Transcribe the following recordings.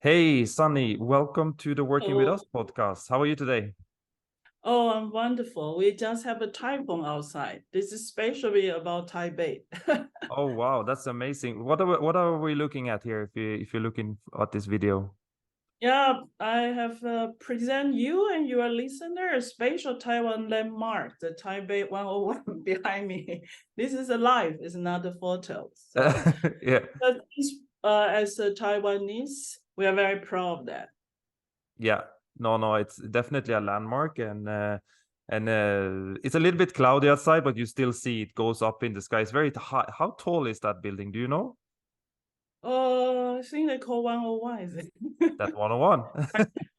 Hey, Sunny, welcome to the Working With Us Oh, podcast. How are you today? I'm wonderful. We just have a typhoon outside. This is especially about Taipei. Oh, wow, that's amazing. What are we looking at here if you're looking at this video? Yeah, I have present you and your listener a special Taiwan landmark, the Taipei 101 behind me. This is alive, it's not a photo. So, Yeah. but as a Taiwanese, we are very proud of that. Yeah. No, it's definitely a landmark and it's a little bit cloudy outside, but you still see it goes up in the sky. It's very high. How tall is that building? Do you know? I think they call 101, is it? That 101.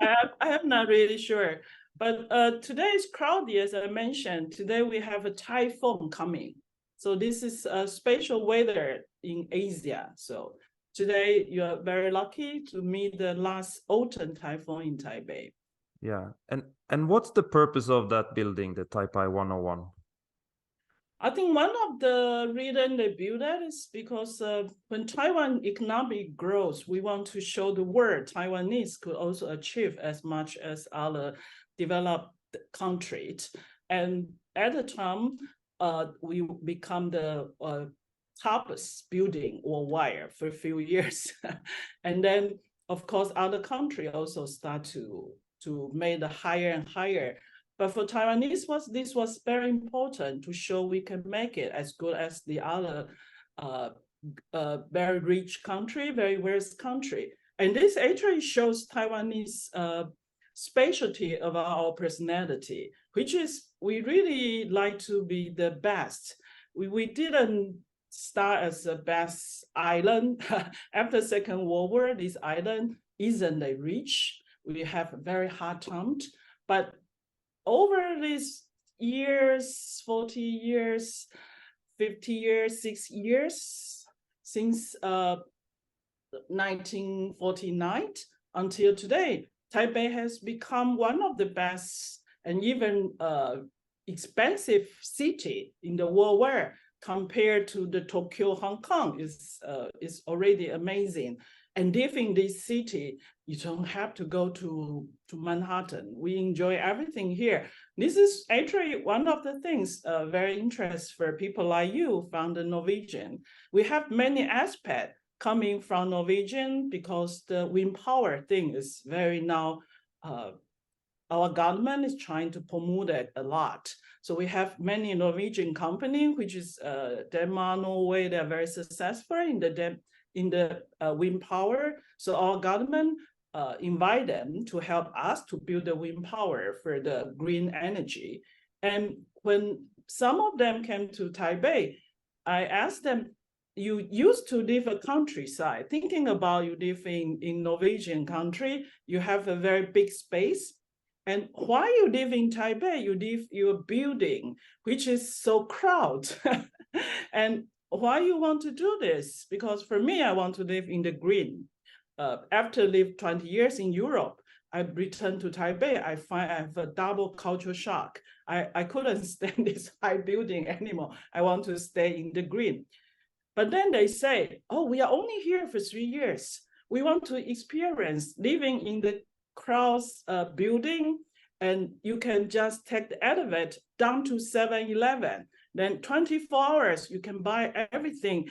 I am not really sure. But today is cloudy, as I mentioned. Today we have a typhoon coming. So this is a special weather in Asia. So today you are very lucky to meet the last autumn typhoon in Taipei. Yeah. And what's the purpose of that building, the Taipei 101? I think one of the reasons they build that is because when Taiwan economic grows, we want to show the world Taiwanese could also achieve as much as other developed countries. And at the time, we become the topest building worldwide for a few years. And then, of course, other countries also start to make the higher and higher. But for Taiwanese, this was very important to show we can make it as good as the other very rich country, very wealthy country. And this actually shows Taiwanese specialty of our personality, which is we really like to be the best. We didn't start as the best island. After Second World War, this island isn't a rich. We have a very hard time, but over these years, 40 years, 50 years, 6 years, since 1949 until today, Taipei has become one of the best and even expensive city in the world, where compared to the Tokyo, Hong Kong is already amazing. And live in this city, you don't have to go to Manhattan. We enjoy everything here. This is actually one of the things very interesting for people like you from the Norwegian. We have many aspects coming from Norwegian because the wind power thing is very now, our government is trying to promote it a lot. So we have many Norwegian companies, which is Denmark, Norway, they're very successful in the wind power. So our government invite them to help us to build the wind power for the green energy. And when some of them came to Taipei, I asked them, you used to live a countryside, thinking about you live in Norwegian country, you have a very big space. And while you live in Taipei, you live your building, which is so crowded. And why you want to do this? Because for me, I want to live in the green. After live 20 years in Europe, I returned to Taipei. I find I have a double culture shock. I couldn't stand this high building anymore. I want to stay in the green. But then they say, oh, we are only here for 3 years. We want to experience living in the crowds building, and you can just take the elevator down to 7-Eleven. Then 24 hours, you can buy everything,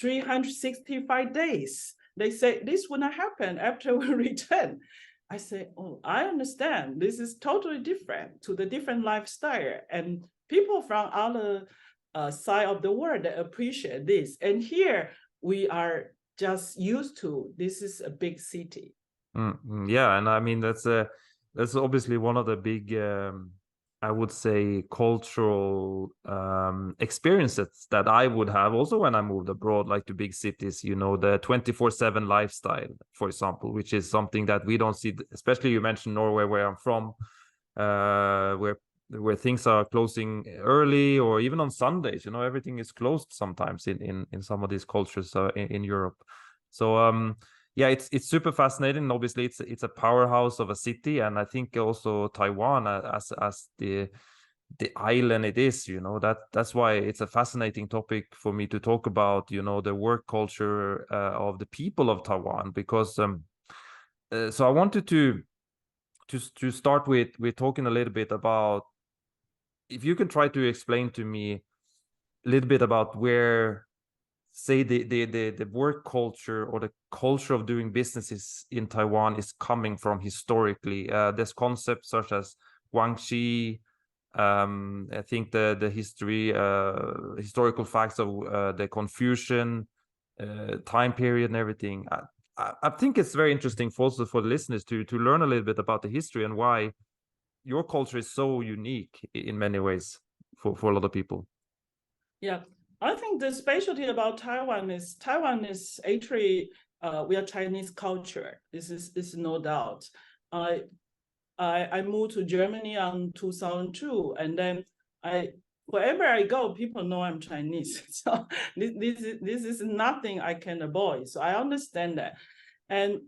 365 days. They say this will not happen after we return. I say, oh, I understand. This is totally different to the different lifestyle. And people from other side of the world that appreciate this. And here we are just used to, this is a big city. Yeah, and I mean that's obviously one of the big I would say cultural experiences that I would have also when I moved abroad, like to big cities, the 24/7 lifestyle, for example, which is something that we don't see, especially you mentioned Norway, where I'm from, where things are closing early or even on Sundays, everything is closed sometimes in some of these cultures in Europe. So yeah, it's super fascinating. Obviously, it's a powerhouse of a city, and I think also Taiwan as the island it is, that's why it's a fascinating topic for me to talk about, the work culture of the people of Taiwan, because So I wanted to start with talking a little bit about, if you can try to explain to me a little bit about where, say, the work culture or the culture of doing businesses in Taiwan is coming from historically. There's concepts such as Guanxi. I think the historical facts of the Confucian time period and everything. I think it's very interesting also for the listeners to learn a little bit about the history and why your culture is so unique in many ways for a lot of people. Yeah, I think the specialty about Taiwan is actually we are Chinese culture. This is no doubt. I moved to Germany in 2002, and then wherever I go, people know I'm Chinese. So this is nothing I can avoid. So I understand that. And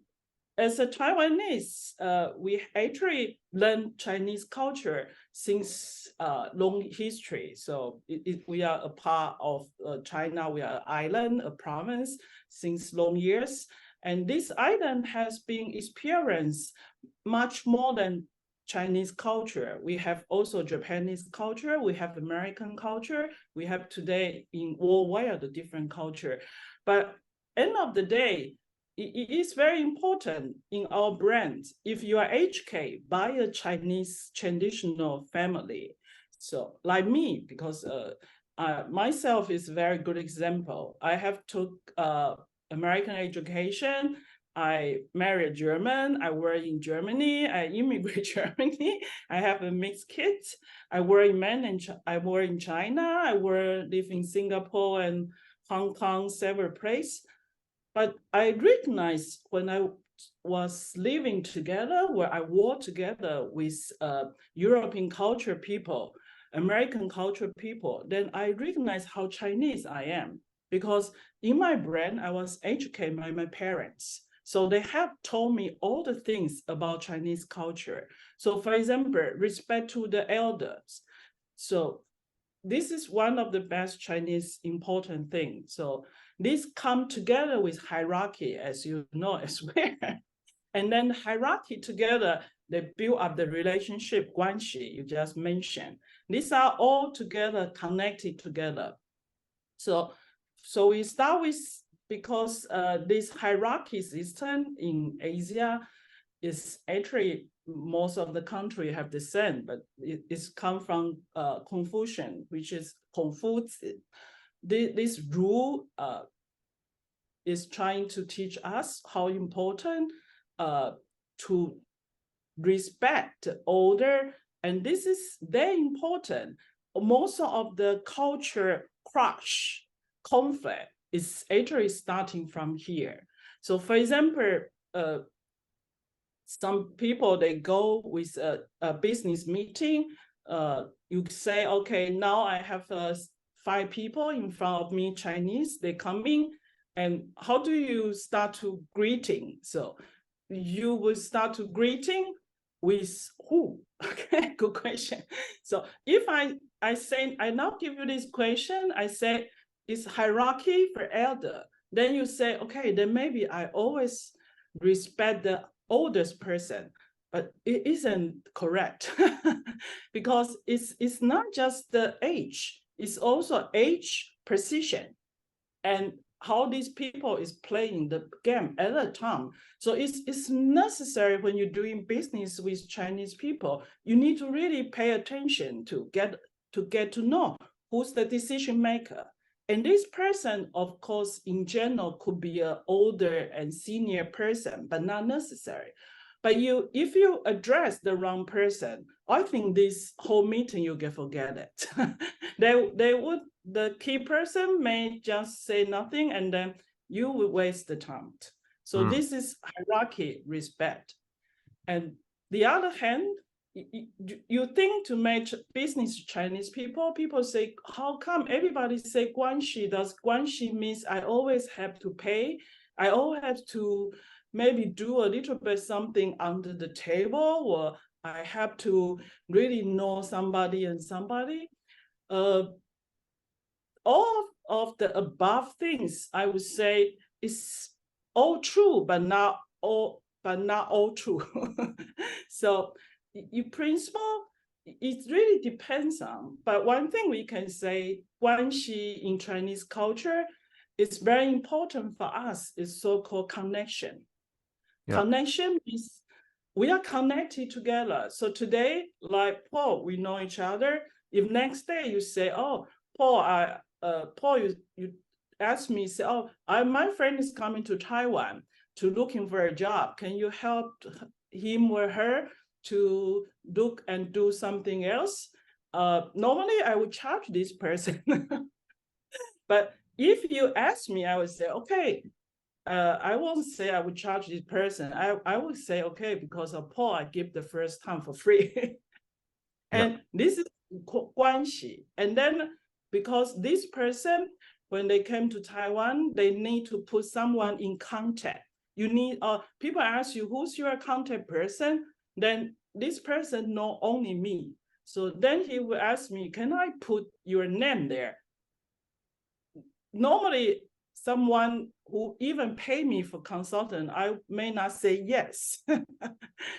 as a Taiwanese, we actually learn Chinese culture since long history. So we are a part of China. We are an island, a province since long years. And this island has been experienced much more than Chinese culture. We have also Japanese culture. We have American culture. We have today in worldwide the different culture. But end of the day, it is very important in our brand. If you are HK by a Chinese traditional family, so like me, because myself is a very good example. I have took American education. I married a German. I work in Germany. I immigrate Germany. I have a mixed kids. I work in China. I live in Singapore and Hong Kong, several places. But I recognized when I was living together, where I worked together with European culture people, American culture people, then I recognized how Chinese I am. Because in my brain, I was educated by my parents. So they have told me all the things about Chinese culture. So for example, respect to the elders. So this is one of the best Chinese important things. So this come together with hierarchy, as you know as well. And then hierarchy together, they build up the relationship, Guanxi, you just mentioned. These are all together connected together. So we start with, because this hierarchy system in Asia is actually most of the country have the same, but it's come from Confucian, which is Confucius. This rule is trying to teach us how important to respect older, and this is very important. Most of the culture conflict is actually starting from here. So for example, some people, they go with a business meeting. You say, okay, now I have 5 people in front of me, Chinese, they come in, and how do you start to greeting? So you will start to greeting with who? Okay, good question. So if I say, I now give you this question, I say, it's hierarchy for elder. Then you say, okay, then maybe I always respect the oldest person, but it isn't correct because it's not just the age, it's also age precision and how these people is playing the game at a time. So it's necessary when you're doing business with Chinese people, you need to really pay attention to get to know who's the decision maker. And this person, of course, in general, could be an older and senior person, but not necessary. But if you address the wrong person, I think this whole meeting you can forget it. The key person may just say nothing, and then you will waste the time. So this is hierarchy respect. And the other hand, you think to make business Chinese people say, how come everybody say Guanxi? Does Guanxi means I always have to pay? I always have to maybe do a little bit something under the table, or I have to really know somebody and somebody. All of the above things, I would say, is all true, but not all but not all true. So in principle, it really depends on. But one thing we can say, Guanxi in Chinese culture is very important for us, is so-called connection. Yeah. Connection is we are connected together. So today, like Paul, we know each other. If next day you say, "Oh, Paul, Paul, you asked me, say, oh, my friend is coming to Taiwan to looking for a job. Can you help him or her to look and do something else?" Normally, I would charge this person. But if you ask me, I would say, okay, I won't say I would charge this person. I would say, okay, because of Paul, I give the first time for free. And this is Guanxi. And then because this person, when they came to Taiwan, they need to put someone in contact. You need, people ask you, who's your contact person? Then this person know only me. So then he will ask me, can I put your name there? Normally, someone who even pay me for consultant, I may not say yes.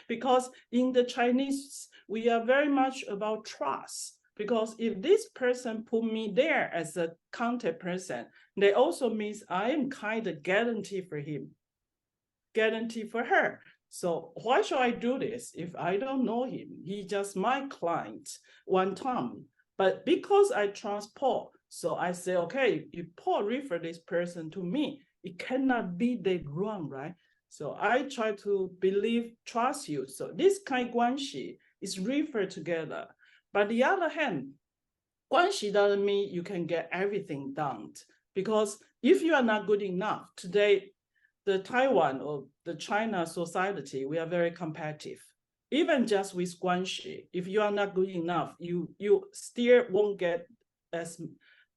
Because in the Chinese, we are very much about trust. Because if this person put me there as a contact person, they also means I am kind of guarantee for him, guarantee for her. So why should I do this if I don't know him? He's just my client one time. But because I trust Paul, so I say, okay, if Paul refer this person to me, it cannot be that wrong, right? So I try to trust you. So this kind of Guanxi is referred together. But the other hand, Guanxi doesn't mean you can get everything done. Because if you are not good enough, today, the Taiwan or the China society, we are very competitive. Even just with Guanxi, if you are not good enough, you still won't get as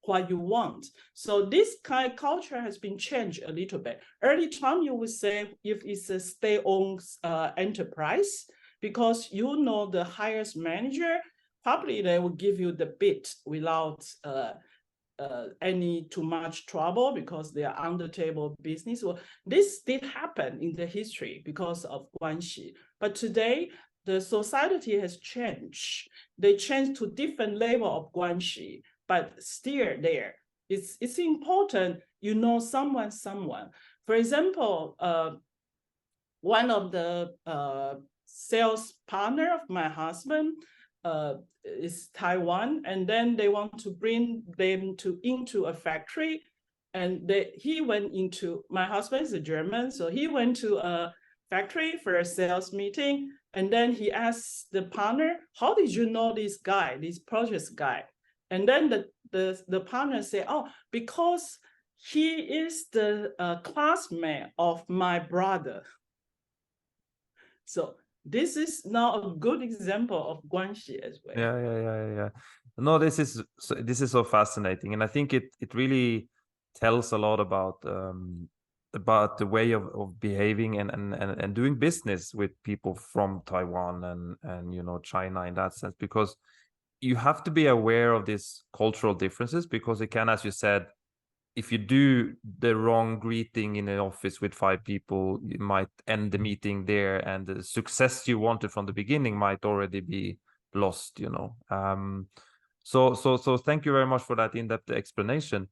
what you want. So this kind of culture has been changed a little bit. Early time, you would say if it's a state-owned enterprise, because you know the highest manager, probably they will give you the bid without any too much trouble because they are under table business. Well, this did happen in the history because of Guanxi. But today, the society has changed. They changed to different level of Guanxi, but still there. It's important you know someone. For example, one of the sales partner of my husband is Taiwan, and then they want to bring them into a factory, and he went into, my husband is a German, so he went to a factory for a sales meeting, and then he asked the partner, how did you know this guy, this project guy? And then the partner said, oh, because he is the classmate of my brother. So this is now a good example of Guanxi as well. Yeah. No, this is so fascinating, and I think it really tells a lot about the way of behaving and doing business with people from Taiwan and you know, China in that sense, because you have to be aware of these cultural differences, because it can, as you said, if you do the wrong greeting in an office with 5 people, you might end the meeting there, and the success you wanted from the beginning might already be lost, you know. So thank you very much for that in-depth explanation.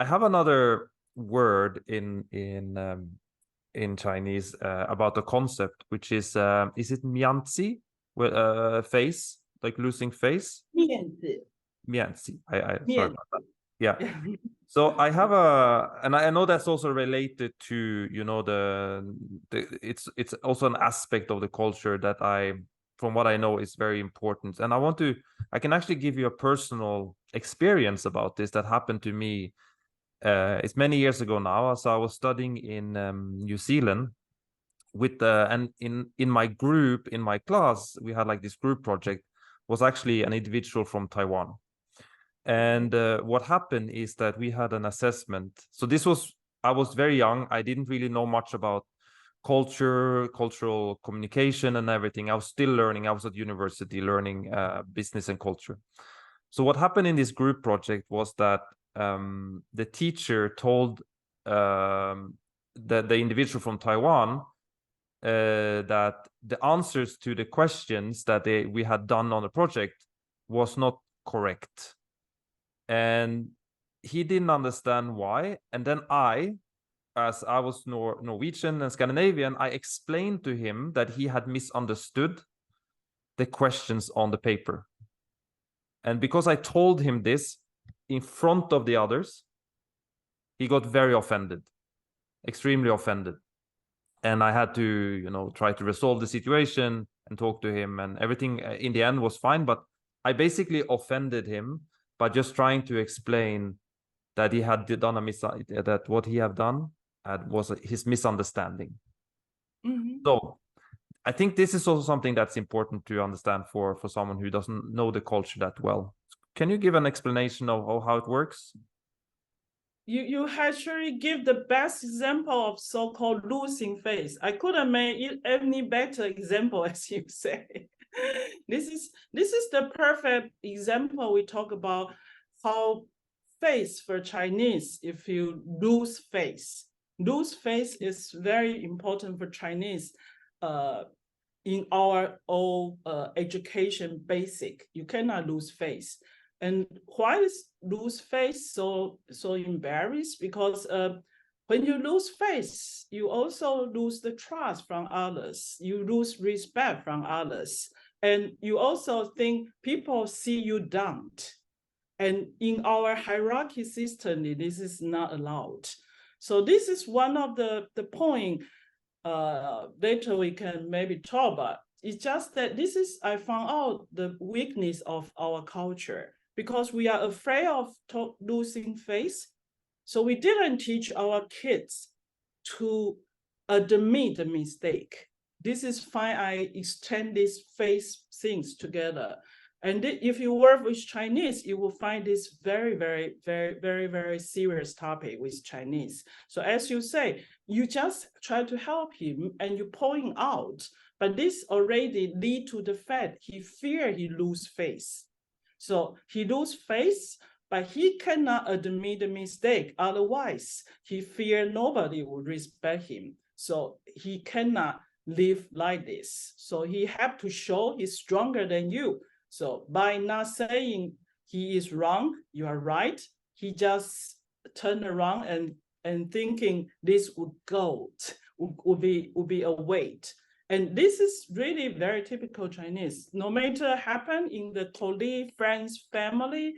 I have another word in Chinese about the concept, which is it Mianzi, face, like losing face? Mianzi. Sorry about that. Yeah. So I have and I know that's also related to, you know, it's also an aspect of the culture that from what I know, is very important. And I can actually give you a personal experience about this that happened to me. It's many years ago now. So I was studying in New Zealand and in my group, in my class, we had like this group project, was actually an individual from Taiwan. And what happened is that we had an assessment. So I was very young. I didn't really know much about cultural communication and everything. I was still learning. I was at university learning business and culture. So what happened in this group project was that the teacher told the individual from Taiwan that the answers to the questions that we had done on the project was not correct. And he didn't understand why. And then as I was Norwegian and Scandinavian, I explained to him that he had misunderstood the questions on the paper. And because I told him this in front of the others, he got very offended, extremely offended. And I had to, try to resolve the situation and talk to him, and everything in the end was fine. But I basically offended him by just trying to explain that he had done that what he had done was his misunderstanding. Mm-hmm. So I think this is also something that's important to understand for someone who doesn't know the culture that well. Can you give an explanation of how it works? You actually give the best example of so-called losing face. I couldn't make any better example, as you say. This is the perfect example. We talk about how face for Chinese, if you lose face is very important for Chinese in our old education basic. You cannot lose face. And why is lose face so embarrassed? Because when you lose face, you also lose the trust from others. You lose respect from others. And you also think people see you down. And in our hierarchy system, this is not allowed. So this is one of the point later we can maybe talk about. It's just that I found out the weakness of our culture, because we are afraid of losing face. So we didn't teach our kids to admit the mistake. This is why I extend these face things together. And if you work with Chinese, you will find this very, very, very, very, very serious topic with Chinese. So as you say, you just try to help him and you point out, but this already lead to the fact he fear he lose face. So he lose face, but he cannot admit the mistake. Otherwise, he fear nobody will respect him. So he cannot live like this. So he have to show he's stronger than you. So by not saying he is wrong, you are right, he just turned around and thinking this would be a weight. And this is really very typical Chinese. No matter happen in the colleague, friends, family,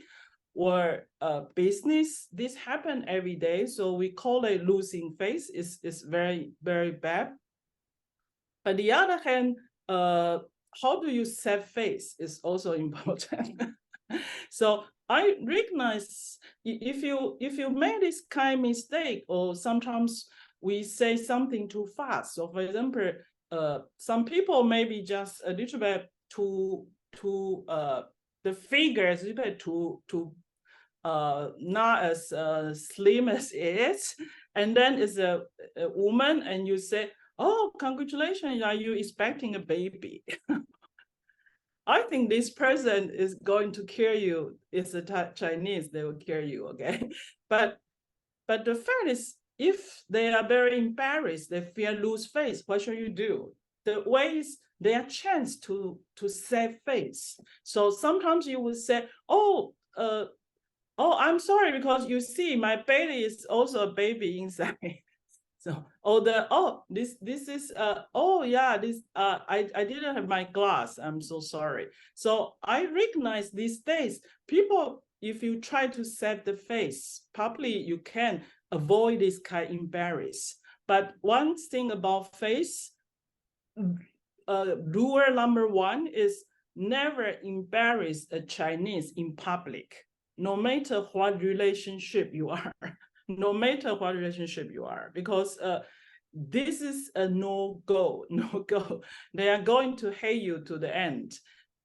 or business, this happen every day. So we call it losing face. It's very, very bad. On the other hand, how do you save face is also important. So I recognize if you make this kind of mistake, or sometimes we say something too fast. So for example, some people maybe just a little bit too the figure is a little bit too not as slim as it is, and then it's a woman, and you say, "Oh, congratulations! Are you expecting a baby?" I think this person is going to kill you. It's a Chinese; they will kill you. Okay, but the fact is, if they are very embarrassed, they fear lose face. What should you do? The way is their chance to save face. So sometimes you will say, "Oh, I'm sorry, because you see, my baby is also a baby inside." So, this is I didn't have my glass. I'm so sorry. So I recognize these days, people, if you try to set the face properly, you can avoid this kind of embarrass. But one thing about face, rule number one is never embarrass a Chinese in public, no matter what relationship you are. No matter what relationship you are, because this is a no-go. They are going to hate you to the end.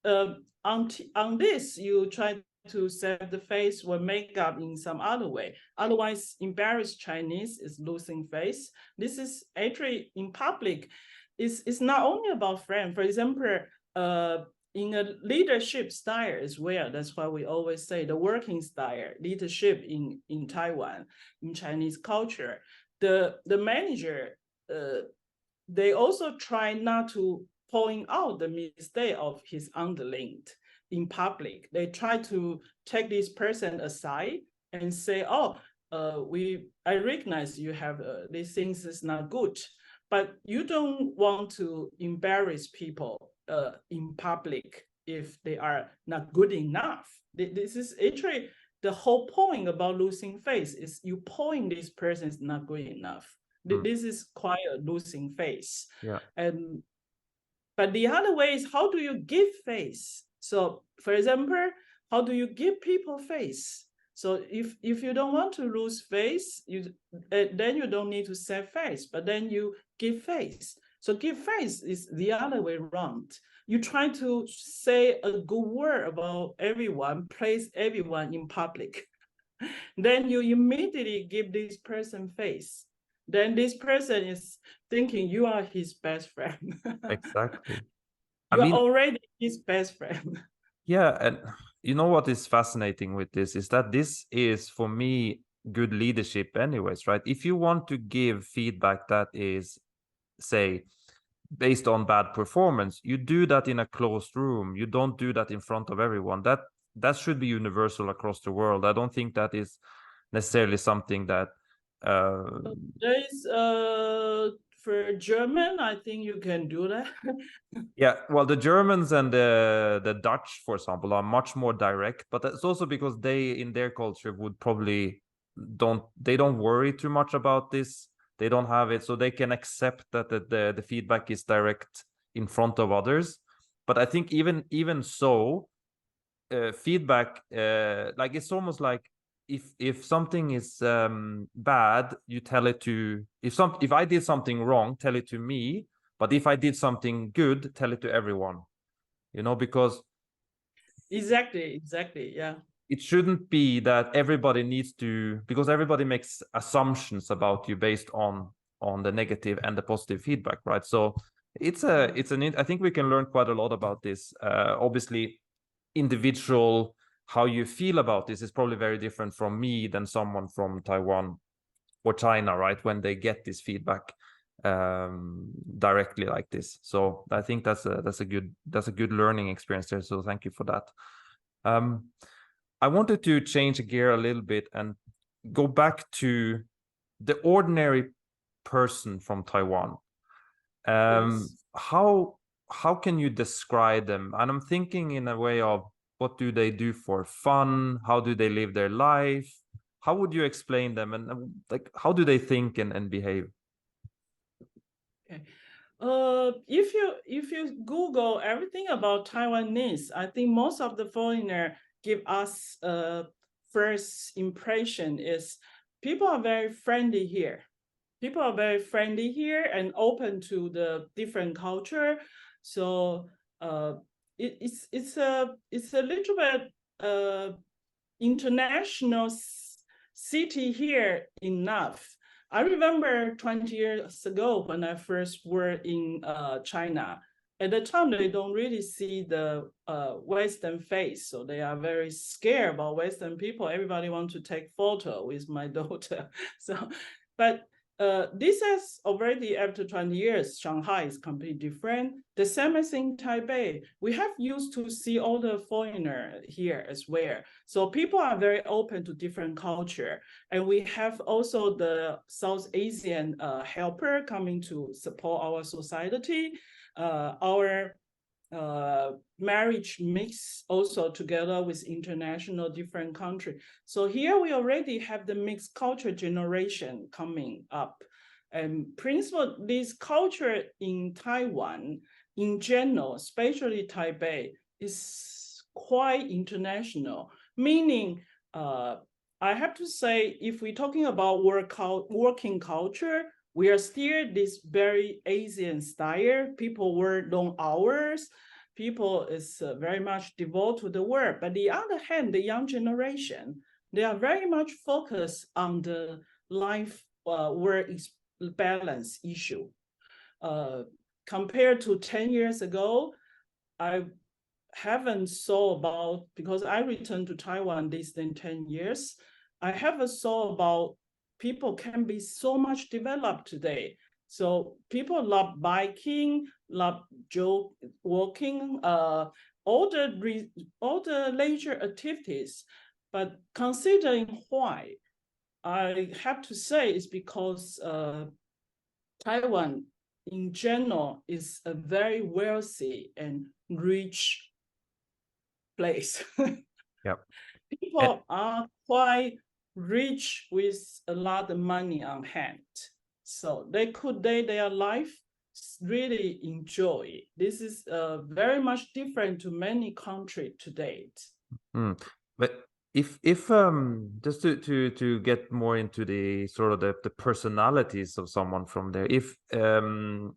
On this, you try to set the face or makeup in some other way. Otherwise, embarrassed Chinese is losing face. This is actually in public. It's not only about friends. For example, in a leadership style as well. That's why we always say the working style, leadership in Taiwan, in Chinese culture. The manager they also try not to point out the mistake of his underling in public. They try to take this person aside and say, oh, I recognize you have these things is not good, but you don't want to embarrass people in public if they are not good enough. This is actually the whole point about losing face is you point this person is not good enough. This is quite a losing face. Yeah. But the other way is, how do you give face? So for example, how do you give people face? So if you don't want to lose face, then you don't need to say face, but then you give face. So give face is the other way around. You try to say a good word about everyone, praise everyone in public. Then you immediately give this person face. Then this person is thinking you are his best friend. Exactly. You're already his best friend. Yeah, and you know what is fascinating with this is that this is, for me, good leadership anyways, right? If you want to give feedback that is, say, based on bad performance, you do that in a closed room. You don't do that in front of everyone. That should be universal across the world. I don't think that is necessarily something that there is for German, I think you can do that. Yeah, well, the Germans and the Dutch, for example, are much more direct, but that's also because they, in their culture, would probably don't worry too much about this. They don't have it, so they can accept that the feedback is direct in front of others. But I think even so, feedback, like, it's almost like if something is bad, you tell it to, if I did something wrong, tell it to me. But if I did something good, tell it to everyone, because exactly, yeah. It shouldn't be that everybody needs to, because everybody makes assumptions about you based on the negative and the positive feedback, right? So I think we can learn quite a lot about this. Obviously, individual, how you feel about this is probably very different from me than someone from Taiwan or China, right? When they get this feedback directly like this. So I think that's a good learning experience there. So thank you for that. I wanted to change gear a little bit and go back to the ordinary person from Taiwan. Yes. How can you describe them? And I'm thinking in a way of, what do they do for fun? How do they live their life? How would you explain them? And like, how do they think and behave? Okay. If you Google everything about Taiwanese, I think most of the foreigner give us first impression is people are very friendly here. People are very friendly here and open to the different culture. So it's a little bit international city here enough. I remember 20 years ago when I first worked in China. At the time, they don't really see the Western face, so they are very scared about Western people. Everybody wants to take photo with my daughter. So, but this has already, after 20 years, Shanghai is completely different. The same as in Taipei. We have used to see all the foreigner here as well. So people are very open to different culture. And we have also the South Asian helper coming to support our society. Our marriage mix also together with international different country. So here we already have the mixed culture generation coming up. And principle, this culture in Taiwan in general, especially Taipei, is quite international, meaning I have to say, if we're talking about working culture, we are still this very Asian style. People work long hours. People is very much devoted to the work. But the other hand, the young generation, they are very much focused on the life work balance issue. Compared to 10 years ago, I haven't saw about, because I returned to Taiwan less than 10 years, I haven't saw about people can be so much developed today. So people love biking, love walking, all the leisure activities. But considering why, I have to say it's because Taiwan in general is a very wealthy and rich place. Yep. People are quite rich with a lot of money on hand. So they could day their life really enjoy. This is very much different to many countries to date. But if just to get more into the sort of the personalities of someone from there, if in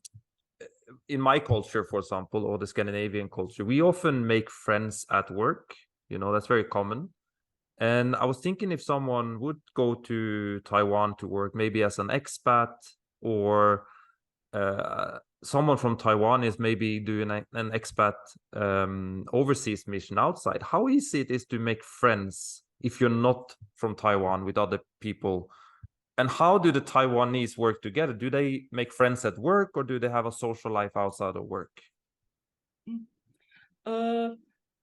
my culture, for example, or the Scandinavian culture, we often make friends at work. You know, that's very common. And I was thinking if someone would go to Taiwan to work, maybe as an expat, or someone from Taiwan is maybe doing an expat overseas mission outside, how easy it is to make friends if you're not from Taiwan with other people? And how do the Taiwanese work together? Do they make friends at work, or do they have a social life outside of work?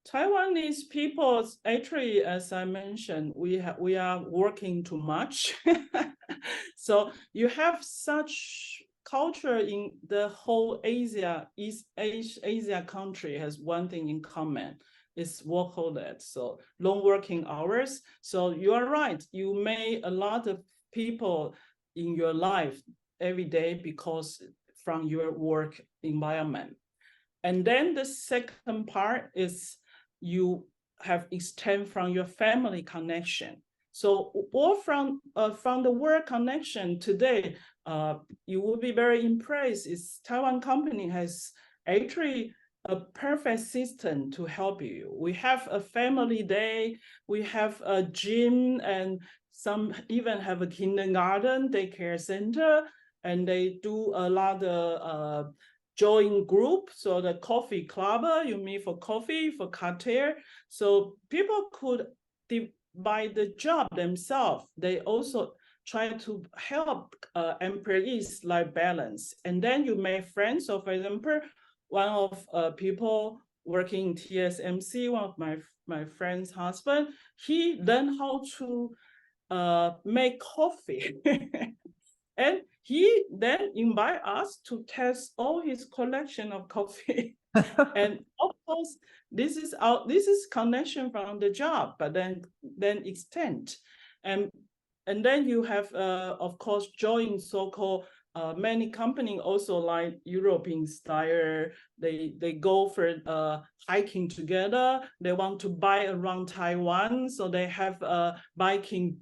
Taiwanese people, actually, as I mentioned, we are working too much. So you have such culture in the whole East Asia country has one thing in common. It's workaholic, so long working hours. So you are right. You may a lot of people in your life every day because from your work environment. And then the second part is you have extend from your family connection. So all from the work connection today, you will be very impressed. Is Taiwan company has actually a perfect system to help you. We have a family day, we have a gym, and some even have a kindergarten, daycare center, and they do a lot of join group. So the coffee club, you meet for coffee, for cocktail. So people could divide the job themselves. They also try to help employees life balance. And then you make friends. So for example, one of people working in TSMC, one of my friend's husband, he learned how to make coffee. And he then invite us to test all his collection of coffee. And of course, this is connection from the job, but then extend. And then you have, of course, join so-called many companies also like European style. They go for hiking together. They want to buy around Taiwan, so they have a biking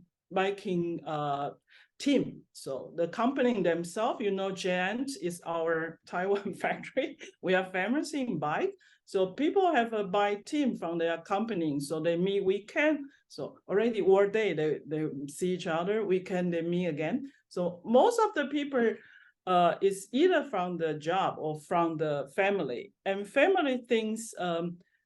team. So the company themselves, Giant is our Taiwan factory. We are famous in bike. So people have a bike team from their company. So they meet weekend. So already all day they see each other. Weekend they meet again. So most of the people is either from the job or from the family. And family things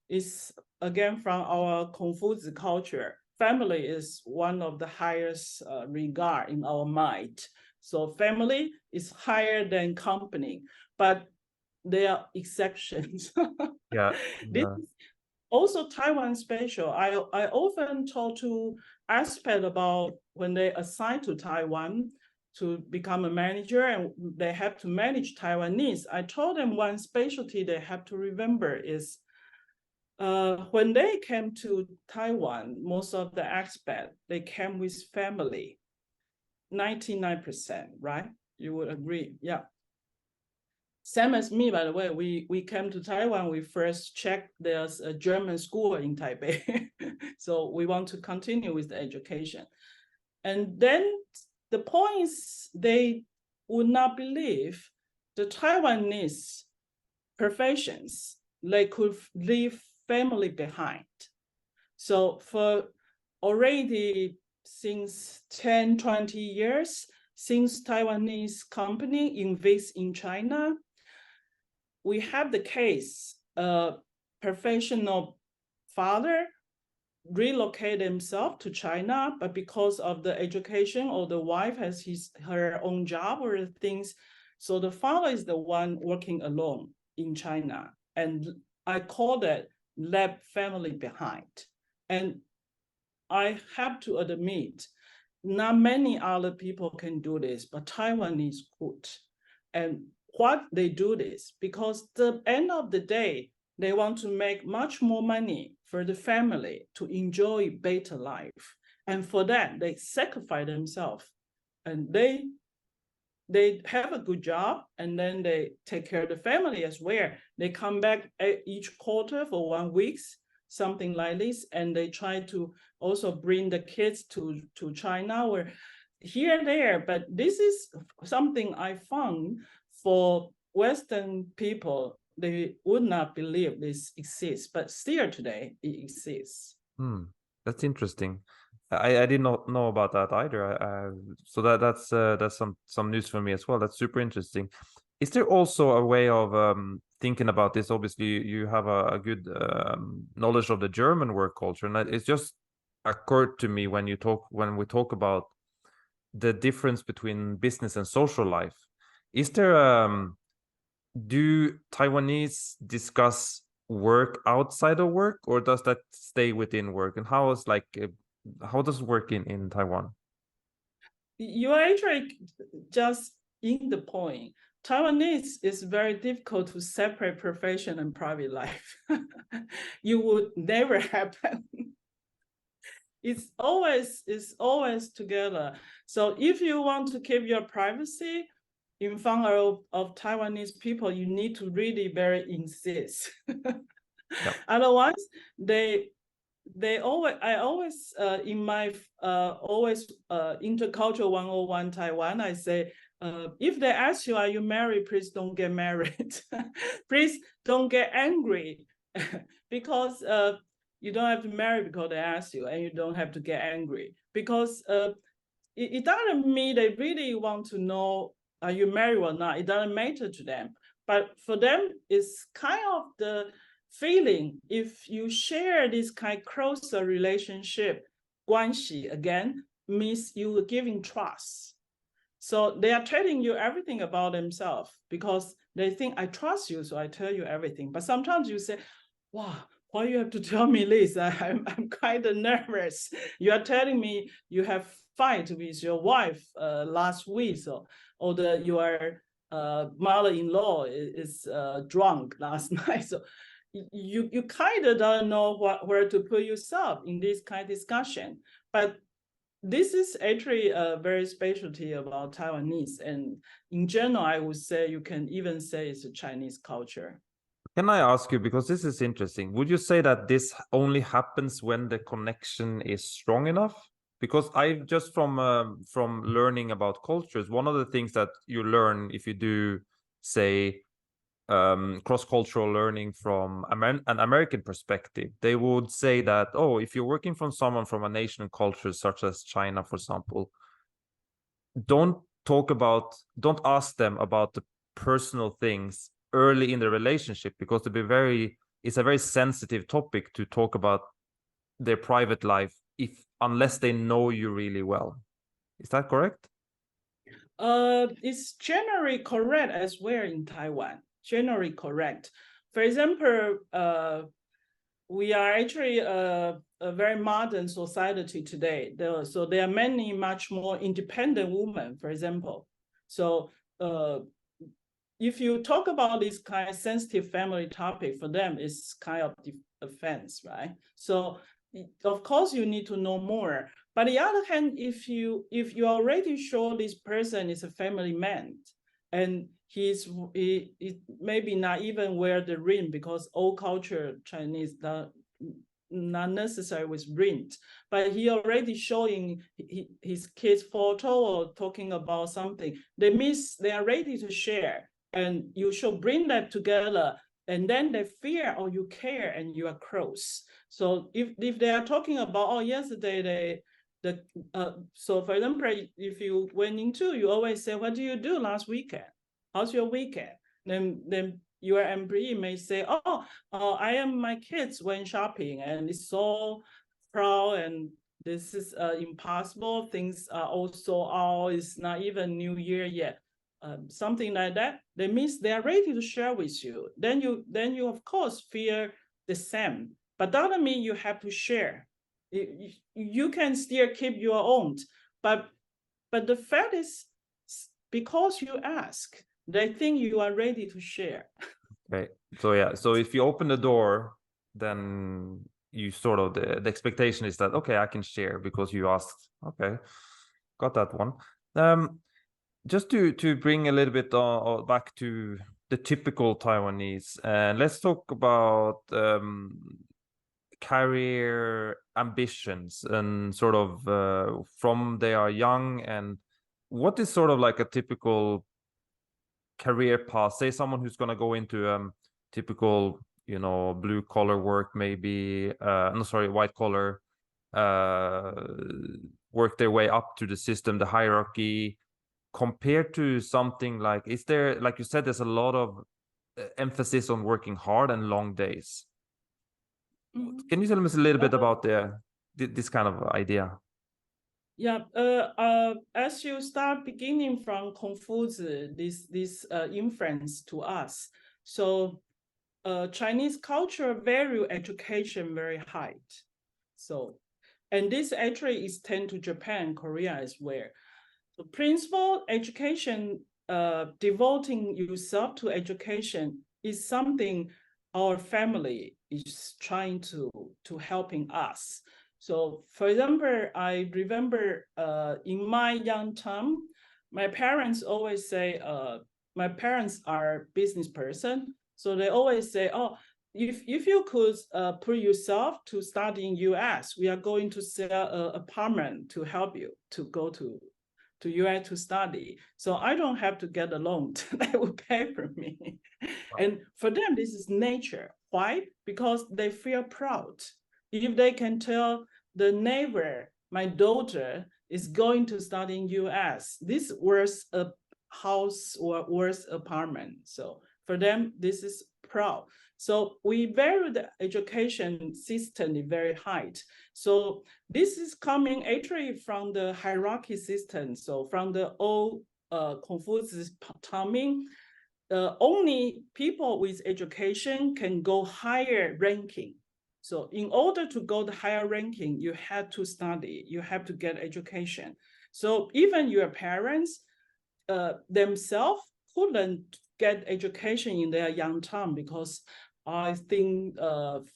is again from our Confucius culture. Family is one of the highest regard in our mind. So family is higher than company, but there are exceptions. Yeah. This is also Taiwan special. I often talk to expats about when they assign to Taiwan to become a manager and they have to manage Taiwanese. I told them one specialty they have to remember is when they came to Taiwan, most of the expats, they came with family, 99%, right? You would agree, yeah. Same as me, by the way, we came to Taiwan, we first checked there's a German school in Taipei. So we want to continue with the education. And then the point is they would not believe the Taiwanese professions, they could leave family behind. So for already since 10, 20 years, since Taiwanese company invest in China, we have the case, professional father relocate himself to China, but because of the education or the wife has her own job or things, So the father is the one working alone in China. And I call that left family behind. And I have to admit, not many other people can do this, but Taiwanese could. And what they do this, because the end of the day, they want to make much more money for the family to enjoy better life. And for that, they sacrifice themselves. And they have a good job, and then they take care of the family as well. They come back each quarter for 1 week, something like this, and they try to also bring the kids to China or here and there. But this is something I found for Western people, they would not believe this exists, but still today it exists. That's interesting. I did not know about that either. So that's some news for me as well. That's super interesting. Is there also a way of thinking about this? Obviously, you have a good knowledge of the German work culture, and it's just occurred to me when we talk about the difference between business and social life. Is there do Taiwanese discuss work outside of work, or does that stay within work? And how does it work in Taiwan? You are actually just in the point. Taiwanese is very difficult to separate profession and private life. You would never happen. It's always together. So if you want to keep your privacy in front of Taiwanese people, you need to really very insist. Yep. Otherwise, I always in my Intercultural 101 Taiwan, I say, if they ask you, are you married, please don't get married. Please don't get angry because you don't have to marry because they ask you, and you don't have to get angry because it doesn't mean they really want to know, are you married or not? It doesn't matter to them. But for them, it's kind of the feeling, if you share this kind of closer relationship, Guanxi again, means you are giving trust. So they are telling you everything about themselves because they think, I trust you, so I tell you everything. But sometimes you say, wow, why you have to tell me this? I'm kind of nervous. You are telling me you have fight with your wife last week, or that your mother-in-law is drunk last night. So you kind of don't know where to put yourself in this kind of discussion. But this is actually a very specialty about Taiwanese. And in general, I would say you can even say it's a Chinese culture. Can I ask you, because this is interesting, would you say that this only happens when the connection is strong enough? Because I just from learning about cultures, one of the things that you learn if you do, say, cross-cultural learning from an American perspective, they would say that, oh, if you're working from someone from a nation and culture such as China, for example, don't ask them about the personal things early in the relationship, because it's a very sensitive topic to talk about their private life unless they know you really well. Is that correct? It's generally correct as well in Taiwan. Generally correct. For example, we are actually a very modern society today. So there are many much more independent women, for example. So if you talk about this kind of sensitive family topic, for them, it's kind of offense, right? So of course you need to know more. But on the other hand, if you already show this person is a family man, and he maybe not even wear the ring, because old culture Chinese not necessary with ring, but he already showing his kid's photo or talking about something. They are ready to share, and you should bring that together. And then they fear, or you care, and you are close. So if they are talking about, oh, yesterday so for example, if you went into, you always say, what do you do last weekend? How's your weekend? Then your employee may say, I am, my kids went shopping and it's so proud, and this is impossible. Things are also out. It's not even New Year yet. something like that, that means they are ready to share with you. Then you of course feel the same, but that doesn't mean you have to share. You can still keep your own, but the fact is, because you ask, they think you are ready to share. Okay, so yeah, so if you open the door, then you sort of the expectation is that, okay, I can share because you asked. Okay, got that one. Just to bring a little bit back to the typical Taiwanese, and let's talk about career ambitions and sort of from they are young, and what is sort of like a typical career path? Say someone who's going to go into typical, you know, blue collar work, maybe no, sorry, white collar, work their way up to the system, the hierarchy, compared to something like, is there, like you said, there's a lot of emphasis on working hard and long days. Can you tell us a little bit about this kind of idea? Yeah, as you start beginning from Confucius, this influence to us. So Chinese culture value education very high. So, and this actually extends to Japan and Korea as well. So principal education, devoting yourself to education is something our family is trying to helping us. So for example, I remember in my young time, my parents always say, my parents are business person. So they always say, oh, if you could put yourself to study in US, we are going to sell an apartment to help you to go to US to study. So I don't have to get a loan. They will pay for me. And for them, this is nature. Why? Because they feel proud. If they can tell the neighbor, my daughter is going to study in US, this was a house or worth apartment. So for them, this is proud. So we value the education system very high. So this is coming actually from the hierarchy system. So from the old Confucius timing, only people with education can go higher ranking. So in order to go the higher ranking, you have to study, you have to get education. So even your parents themselves couldn't get education in their young time, because I think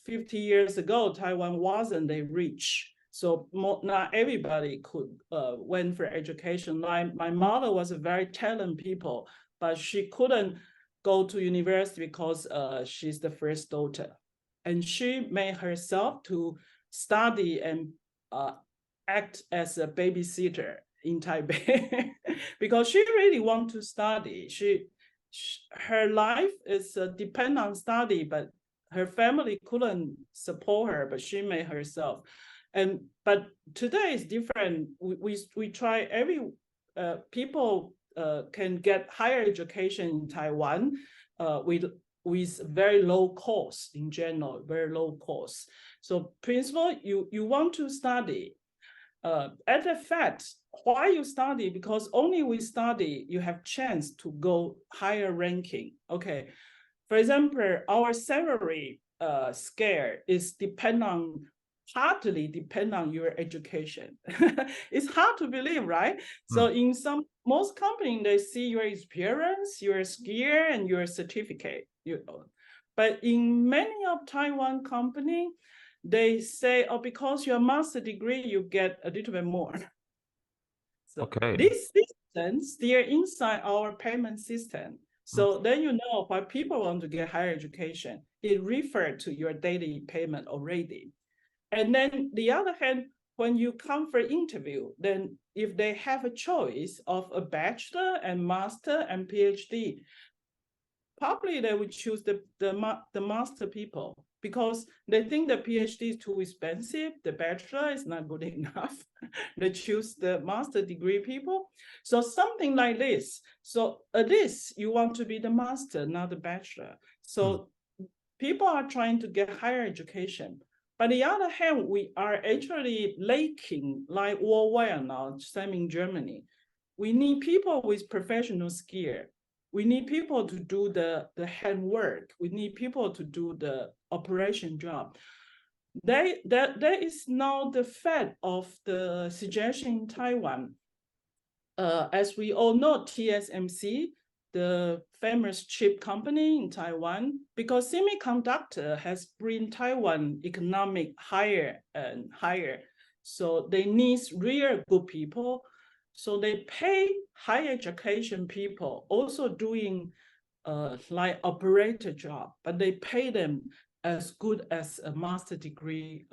50 years ago, Taiwan wasn't that rich. So not everybody could went for education. My mother was a very talented people, but she couldn't go to university because she's the first daughter. And she made herself to study and act as a babysitter in Taipei because she really want to study. Her life is depend on study, but her family couldn't support her, but she made herself. But today is different. We try every people can get higher education in Taiwan with very low cost in general, very low cost. So principal, you want to study. At the fact, why you study? Because only with study, you have chance to go higher ranking. Okay, for example, our salary scale is partly depend on your education. It's hard to believe, right? So in most companies, they see your experience, your skill, and your certificate. But in many of Taiwan companies, they say, oh, because your master degree, you get a little bit more. So okay. This system still inside our payment system. So then you know why people want to get higher education. It refers to your daily payment already. And then the other hand, when you come for interview, then if they have a choice of a bachelor and master and PhD, probably they would choose the master people because they think the PhD is too expensive, the bachelor is not good enough. They choose the master degree people. So something like this. So at least you want to be the master, not the bachelor. So people are trying to get higher education. But on the other hand, we are actually lacking, like worldwide now, same in Germany. we need people with professional skill. We need people to do the handwork. We need people to do the operation job. That is now the fact of the situation in Taiwan. As we all know, TSMC, the famous chip company in Taiwan, because semiconductor has bring Taiwan economic higher and higher. So they need real good people. So they pay higher education people also doing like operator job, but they pay them as good as a master degree,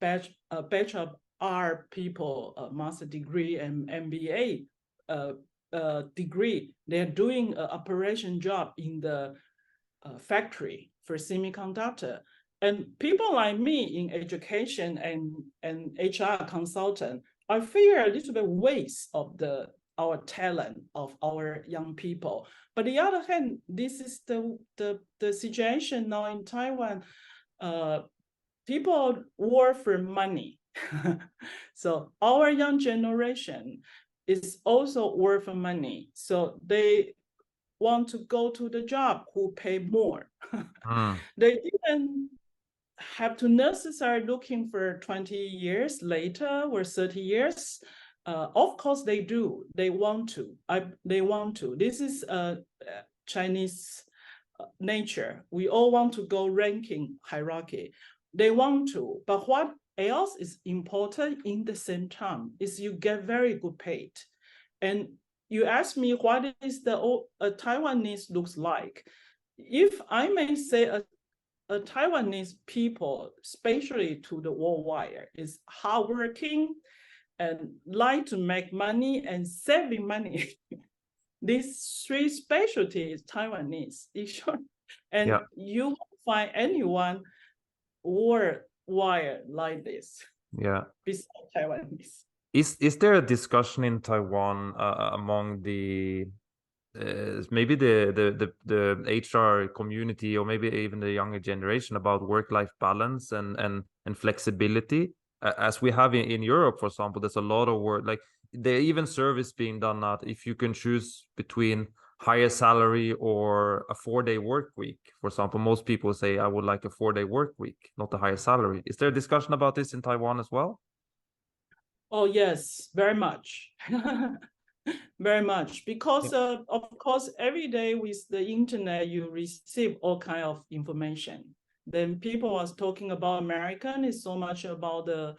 bachelor of art people, master degree and MBA degree. They're doing an operation job in the factory for semiconductor. And people like me in education and HR consultant, I fear a little bit waste of our talent of our young people. But the other hand, this is the situation now in Taiwan. People work for money. So our young generation is also work for money. So they want to go to the job who pay more. They didn't have to necessarily looking for 20 years later or 30 years. Of course they do. They want to. They want to. This is Chinese nature. We all want to go ranking hierarchy. They want to. But what else is important in the same time is you get very good paid. And you ask me what is the Taiwanese looks like. If I may say a Taiwanese people, especially to the worldwide, is hardworking and like to make money and saving money. These three specialties Taiwanese. And you won't find anyone worldwide like this. Yeah. Besides Taiwanese. Is there a discussion in Taiwan among the maybe the HR community or maybe even the younger generation about work-life balance and flexibility, as we have in Europe, for example? There's a lot of work, like there even service being done that if you can choose between higher salary or a 4-day work week, for example. Most people say I would like a 4-day work week, not a higher salary. Is there a discussion about this in Taiwan as well? Oh yes, very much. Very much, because of course every day with the internet you receive all kind of information. Then people was talking about American is so much about the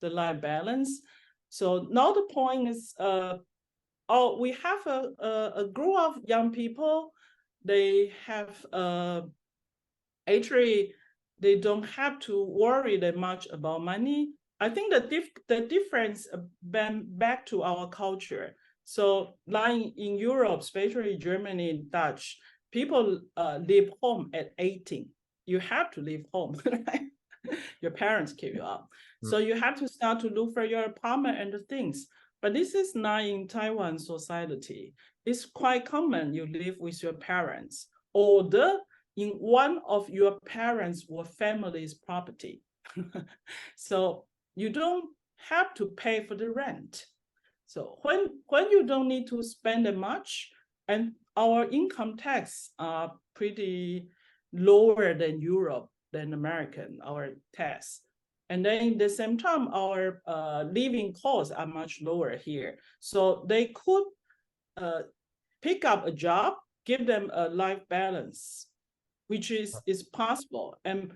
life balance. So now the point is we have a group of young people. They have actually they don't have to worry that much about money. I think the difference back to our culture. So like in Europe, especially Germany, Dutch, people leave home at 18. You have to leave home, right? Your parents keep you up. So you have to start to look for your apartment and the things. But this is not in Taiwan society. It's quite common you live with your parents or in one of your parents' or family's property. So you don't have to pay for the rent. So when you don't need to spend that much, and our income tax are pretty lower than Europe, than American, our tax. And then at the same time, our living costs are much lower here. So they could pick up a job, give them a life balance, which is possible. And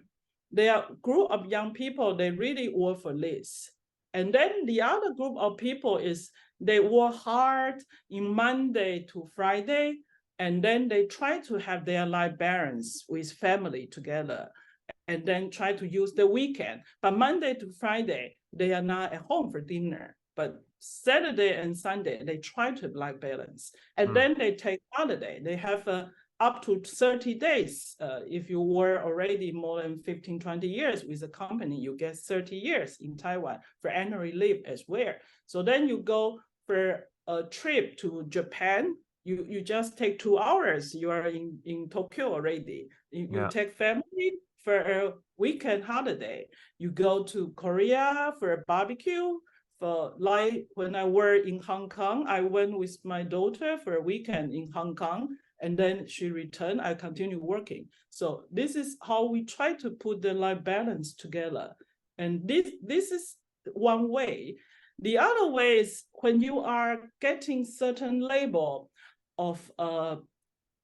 there are a group of young people, they really work for this. And then the other group of people is they work hard in Monday to Friday, and then they try to have their life balance with family together, and then try to use the weekend. But Monday to Friday, they are not at home for dinner. But Saturday and Sunday, they try to have life balance. And then they take holiday. They have up to 30 days. If you were already more than 15, 20 years with a company, you get 30 years in Taiwan for annual leave as well. So then you go for a trip to Japan. You just take 2 hours. You are in Tokyo already. You take family for a weekend holiday. You go to Korea for a barbecue, like when I work in Hong Kong, I went with my daughter for a weekend in Hong Kong, and then she returned, I continue working. So this is how we try to put the life balance together. And this is one way. The other way is when you are getting certain label of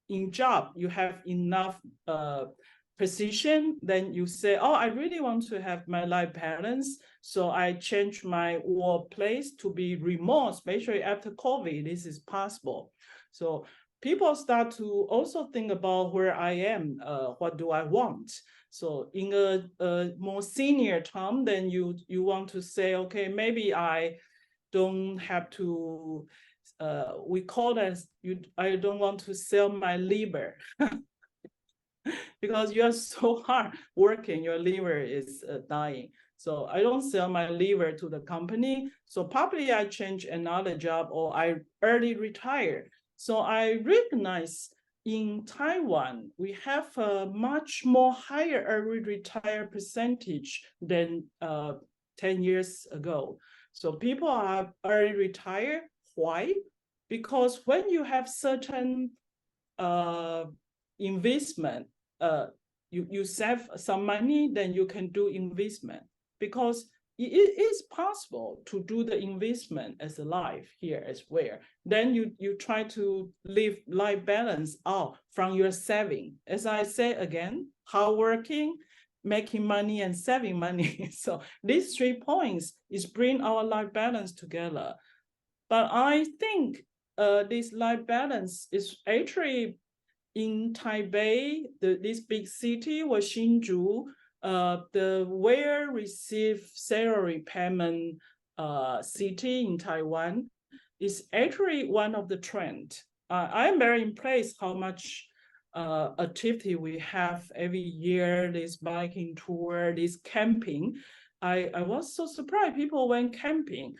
in job, you have enough position, then you say, oh, I really want to have my life balance. So I change my workplace to be remote, especially after COVID, this is possible. So people start to also think about where I am, what do I want? So in a more senior term, then you want to say, okay, maybe I don't have to, we call that, I don't want to sell my liver. Because you are so hard working, your liver is dying. So I don't sell my liver to the company. So probably I change another job or I early retire. So I recognize in Taiwan, we have a much more higher early retire percentage than 10 years ago. So people are early retire. Why? Because when you have certain investment, you save some money, then you can do investment, because it is possible to do the investment as a life here as well. Then you try to live life balance out from your saving. As I say again, hard working, making money, and saving money. So these 3 points is bring our life balance together. But I think this life balance is actually in Taipei, this big city, was Hsinchu, the well-received salary payment city in Taiwan, is actually one of the trends. I'm very impressed how much activity we have every year, this biking tour, this camping. I was so surprised people went camping.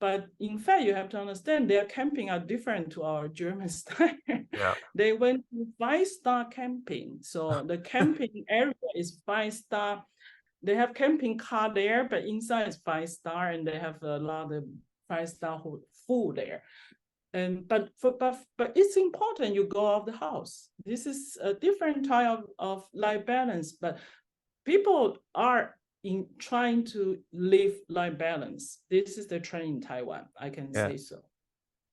But in fact, you have to understand their camping are different to our German style. Yeah. They went to 5-star camping. So the camping area is 5-star. They have camping car there, but inside is 5-star, and they have a lot of 5-star food there. And but it's important you go out of the house. This is a different type of life balance, but people are in trying to live life balance. This is the trend in Taiwan, I can say so.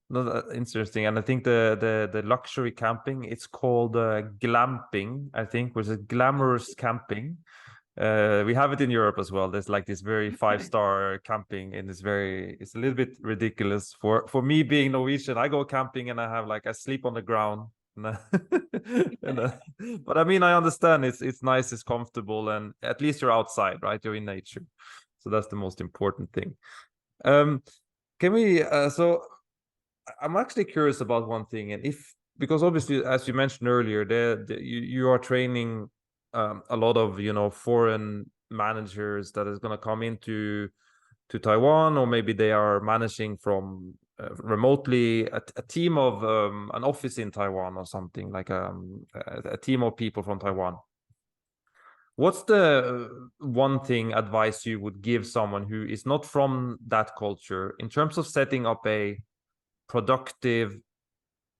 No, that's interesting. And I think the luxury camping, it's called glamping, I think, which is glamorous camping. We have it in Europe as well. There's like this very 5-star camping, and it's a little bit ridiculous for me being Norwegian. I go camping and I sleep on the ground. But I mean, I understand it's nice, it's comfortable, and at least you're outside, right? You're in nature. So that's the most important thing. Can we, so I'm actually curious about one thing, and because obviously, as you mentioned earlier, you are training a lot of foreign managers that is going to come into Taiwan, or maybe they are managing from remotely a team of an office in Taiwan or something, like a team of people from Taiwan. What's the one thing advice you would give someone who is not from that culture in terms of setting up a productive,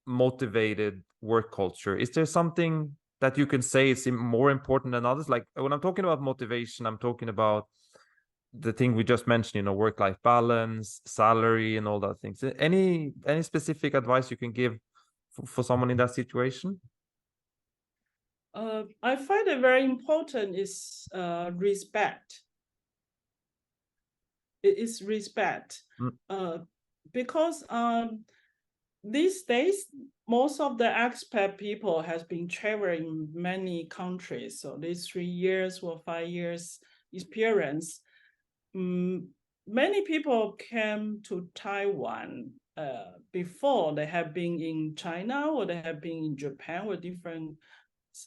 motivated work culture? Is there something that you can say is more important than others? Like when I'm talking about motivation, I'm talking about the thing we just mentioned, work-life balance, salary, and all that things. Any specific advice you can give for someone in that situation? I find it very important is respect. It is respect. Because these days, most of the expat people has been traveling many countries. So these 3 years or 5 years experience, many people came to Taiwan before they have been in China, or they have been in Japan or different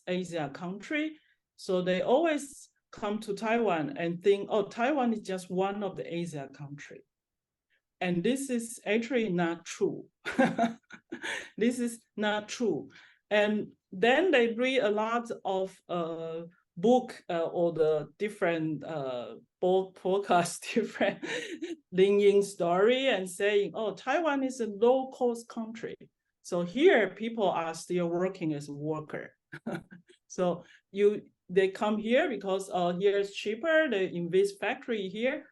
Asia country. So they always come to Taiwan and think, oh, Taiwan is just one of the Asia country. And this is actually not true. This is not true. And then they read a lot of book or the different podcast, different LinkedIn story and saying, oh, Taiwan is a low-cost country. So here people are still working as a worker. So they come here because here is cheaper, they invest factory here.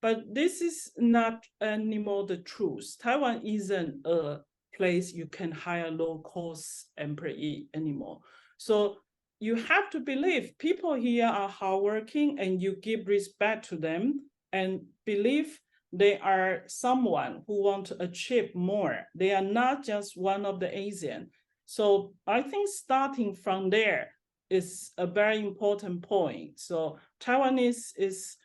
But this is not anymore the truth. Taiwan isn't a place you can hire low-cost employee anymore. So you have to believe people here are hardworking and you give respect to them and believe they are someone who want to achieve more. They are not just one of the Asian. So I think starting from there is a very important point. So Taiwanese is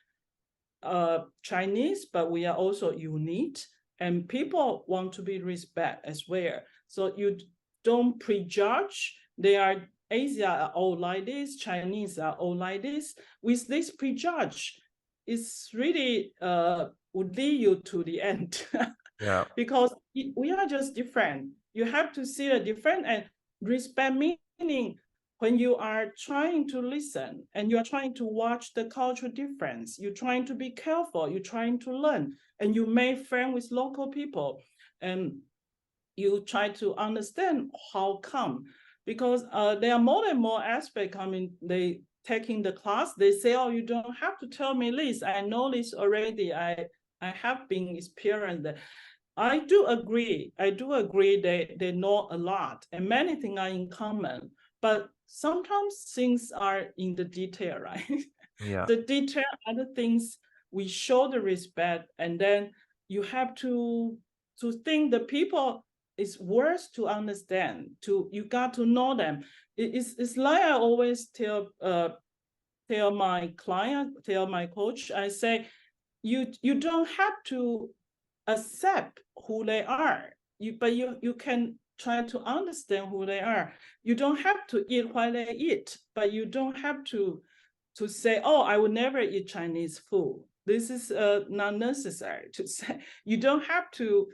Chinese, but we are also unique and people want to be respected as well. So you don't prejudge. They are Asia are all like this, Chinese are all like this. With this prejudge, it's really would lead you to the end. Yeah. Because we are just different. You have to see the different and respect, meaning when you are trying to listen and you are trying to watch the cultural difference, you're trying to be careful, you're trying to learn, and you make friends with local people, and you try to understand how come. Because there are more and more aspects coming, they taking the class, they say, oh, you don't have to tell me this, I know this already, I have been experienced. I do agree they know a lot and many things are in common, but sometimes things are in the detail, right? Yeah. The detail are the things we show the respect, and then you have to think the people is worth to understand. You got to know them. It's like I always tell my client, tell my coach, I say, you don't have to accept who they are, but you can try to understand who they are. You don't have to eat what they eat, but you don't have to say, oh, I will never eat Chinese food. This is not necessary to say. You don't have to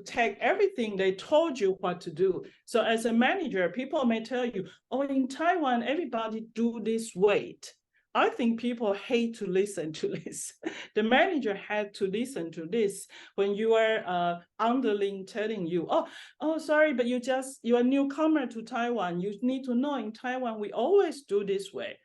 take everything they told you what to do. So as a manager, people may tell you, oh, in Taiwan, everybody do this way. I think people hate to listen to this. The manager had to listen to this when you are underling telling you, oh, sorry, but you're a newcomer to Taiwan. You need to know in Taiwan, we always do this way.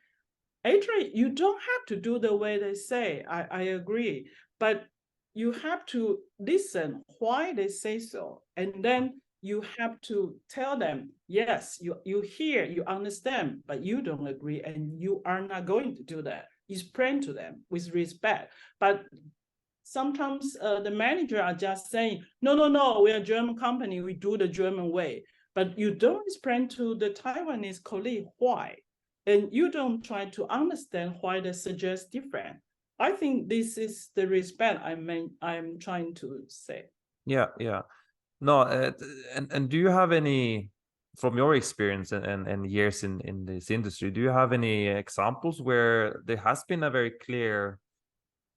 Actually, you don't have to do the way they say. I agree, but you have to listen why they say so, and then you have to tell them, yes, you hear, you understand, but you don't agree, and you are not going to do that. Explain to them with respect. But sometimes the manager are just saying, no, we're a German company, we do the German way. But you don't explain to the Taiwanese colleague why. And you don't try to understand why they suggest different. I think this is the respect I'm trying to say. Yeah. No, and do you have any, from your experience and years in this industry, do you have any examples where there has been a very clear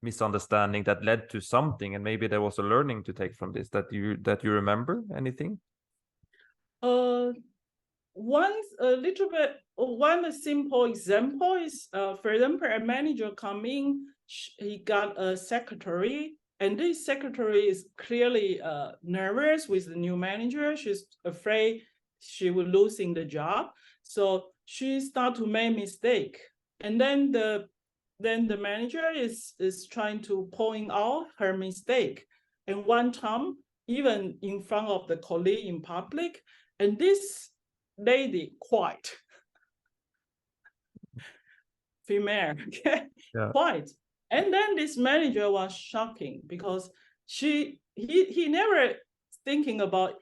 misunderstanding that led to something, and maybe there was a learning to take from this that you remember? Anything? One simple example is, for example, a manager come in, he got a secretary, and this secretary is clearly nervous with the new manager. She's afraid she will losing the job. So she start to make mistake. And then the manager is trying to point out her mistake. And one time, even in front of the colleague in public, and this lady quiet. Female, okay? Yeah. Quiet. And then this manager was shocking because he never thinking about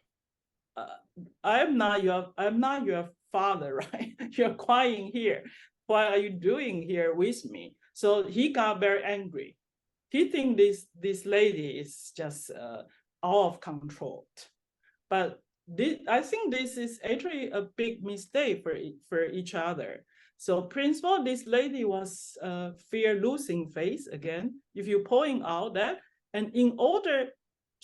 I'm not your father, right? You're crying here. What are you doing here with me? So he got very angry. He think this lady is just out of control. But I think this is actually a big mistake for each other. So principal, this lady was fear losing face again. If you point out that, and in order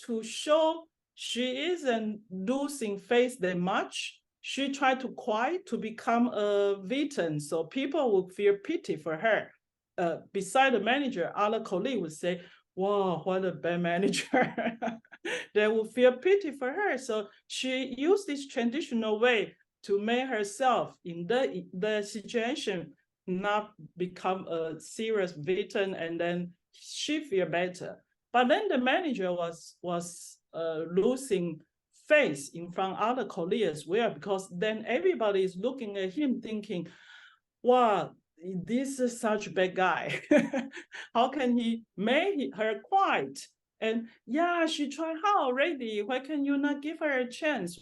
to show she isn't losing face that much, she tried to quit to become a veteran, so people would feel pity for her. Beside the manager, other colleagues would say, wow, what a bad manager. They would feel pity for her. So she used this traditional way to make herself in the situation not become a serious victim, and then she feel better. But then the manager was losing face in front of other colleagues as well, because then everybody is looking at him thinking, wow, this is such a bad guy. How can he make her quiet? And yeah, she tried hard already. Why can you not give her a chance?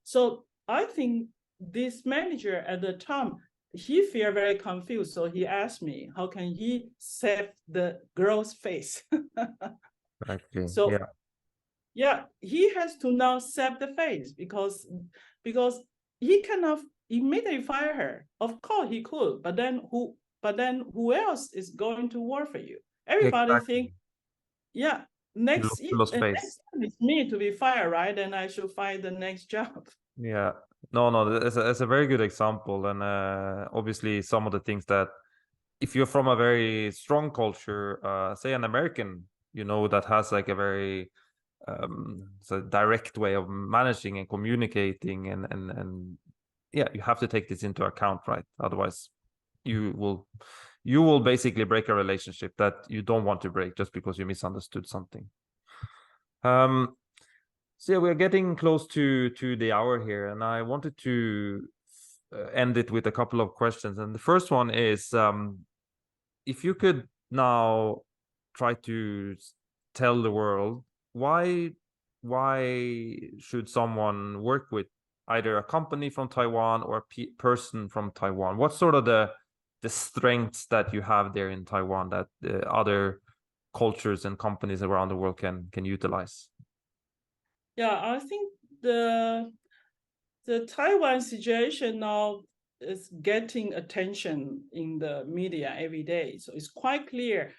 So I think this manager at the time, he feel very confused. So he asked me, how can he save the girl's face? Exactly. So Yeah. yeah, he has to now save the face because he cannot immediately fire her. Of course he could, but then who else is going to work for you? Everybody Exactly. think, yeah, You lost face. next time it's me to be fired, right? Then I should find the next job. Yeah. No, it's a very good example. And obviously some of the things that if you're from a very strong culture, say an American, that has like a very so direct way of managing and communicating, and yeah, you have to take this into account, right? Otherwise you will basically break a relationship that you don't want to break just because you misunderstood something. So yeah, we're getting close to the hour here, and I wanted to end it with a couple of questions. And the first one is, if you could now try to tell the world why should someone work with either a company from Taiwan or a person from Taiwan? What's sort of the strengths that you have there in Taiwan that other cultures and companies around the world can utilize? Yeah, I think the Taiwan situation now is getting attention in the media every day. So it's quite clear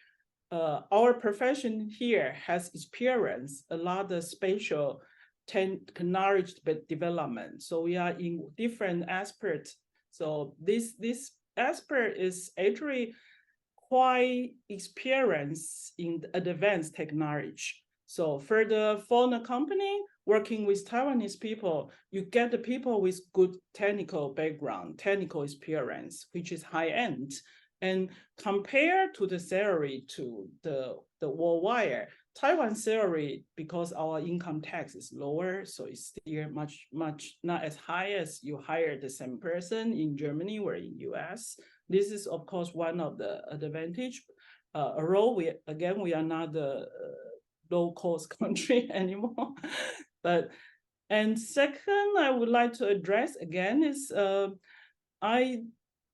our profession here has experienced a lot of spatial technology development. So we are in different aspects. So this aspect is actually quite experienced in advanced technology. So for the foreign company working with Taiwanese people, you get the people with good technical background, technical experience, which is high end. And compared to the salary to the worldwide, Taiwan salary, because our income tax is lower, so it's still much not as high as you hire the same person in Germany or in US. This is of course one of the advantage. Although we are not the low cost country anymore, and second, I would like to address again is I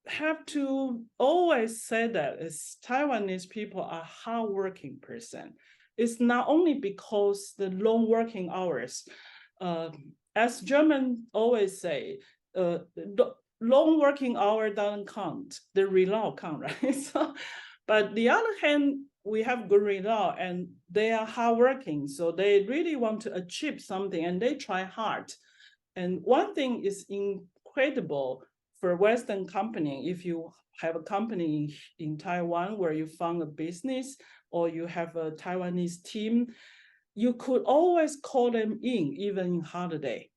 have to always say that as Taiwanese people are hardworking person. It's not only because the long working hours, as Germans always say, the long working hour doesn't count, the result count, right? So, but the other hand, we have good result and they are hardworking, so they really want to achieve something and they try hard. And one thing is incredible for Western company, if you have a company in Taiwan where you found a business or you have a Taiwanese team, you could always call them in even in holiday,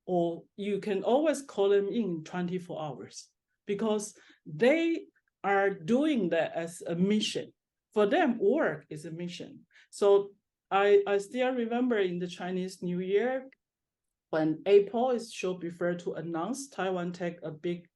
or you can always call them in 24 hours because they are doing that as a mission. For them, work is a mission. So I still remember in the Chinese New Year, when Apple is so preferred to announce Taiwan take a big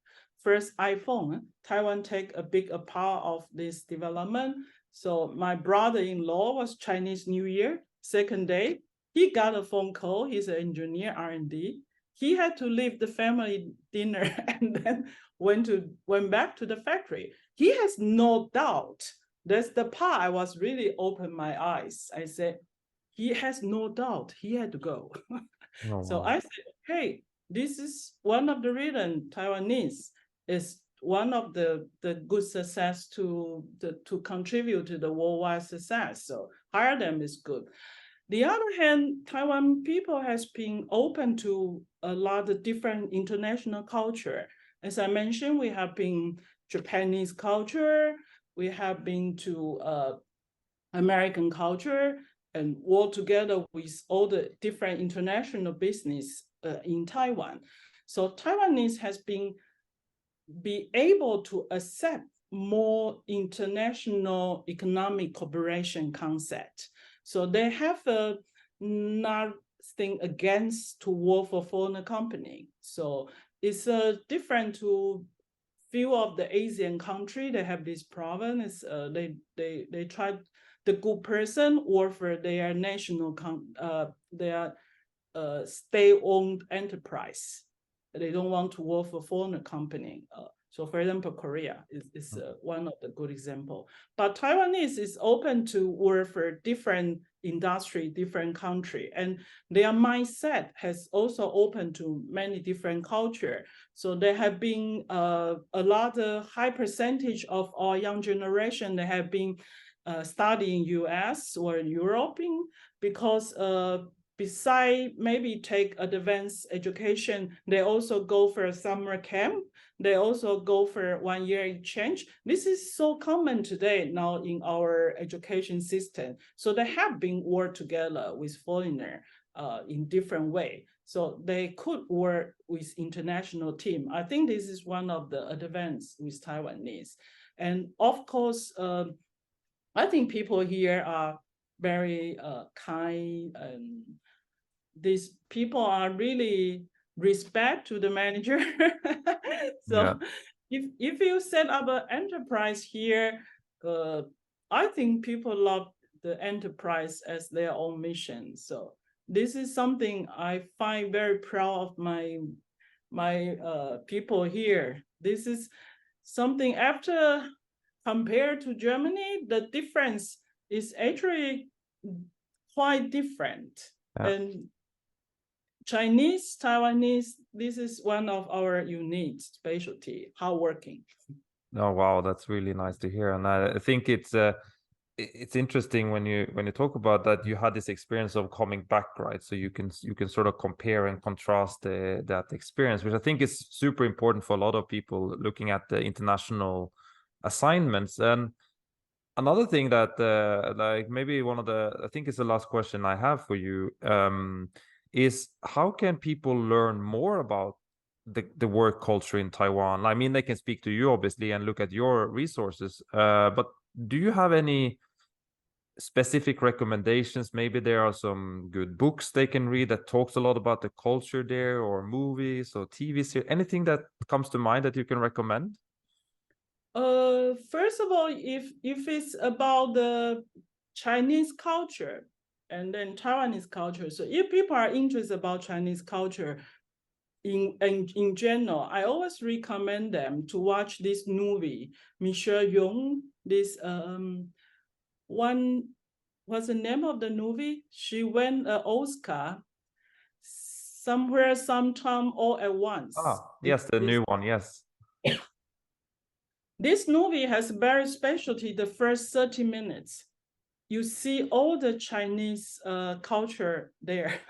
first iPhone, Taiwan take a big part of this development. So my brother-in-law was Chinese New Year, second day, he got a phone call. He's an engineer, R&D. He had to leave the family dinner and then went back to the factory. He has no doubt. That's the part I was really open my eyes. I said, he has no doubt he had to go. Oh, So wow. I said, hey, this is one of the reasons Taiwanese is one of the good success to contribute to the worldwide success. So hire them is good. The other hand, Taiwan people has been open to a lot of different international culture. As I mentioned, we have been Japanese culture, we have been to American culture, and work together with all the different international business in Taiwan. So Taiwanese has been able to accept more international economic cooperation concept. So they have nothing against to work for foreign company. So it's different to few of the Asian country. They have this problem. Is they try the good person work for their national their state-owned enterprise. They don't want to work for foreign company. So for example, Korea is one of the good example. But Taiwanese is open to work for different industry, different country, and their mindset has also opened to many different culture. So there have been a lot of high percentage of our young generation that have been studying US or European because beside maybe take advanced education, they also go for a summer camp. They also go for 1 year exchange. This is so common today now in our education system. So they have been work together with foreigner in different way. So they could work with international team. I think this is one of the advances with Taiwanese. And of course, I think people here are very kind, and these people are really respect to the manager. So if you set up an enterprise here, I think people love the enterprise as their own mission. So this is something I find very proud of my people here. This is something after compared to Germany, the difference is actually quite different. And Chinese, Taiwanese, this is one of our unique specialty, hardworking. Oh wow, that's really nice to hear. And I think it's interesting when you talk about that you had this experience of coming back, right? So you can sort of compare and contrast that experience, which I think is super important for a lot of people looking at the international assignments. And another thing that like maybe one of the, I think it's the last question I have for you, is how can people learn more about the work culture in Taiwan? I mean, they can speak to you obviously and look at your resources, but do you have any specific recommendations? Maybe there are some good books they can read that talks a lot about the culture there, or movies or TV series, anything that comes to mind that you can recommend? First of all, if it's about the Chinese culture and then Taiwanese culture, so if people are interested about Chinese culture in general, I always recommend them to watch this movie, Michelle Yeoh, this one, what's the name of the movie? She won an Oscar, Somewhere, Sometime, All at Once. Yes, the new one, yes. This movie has very specialty. The first 30 minutes, you see all the Chinese culture there.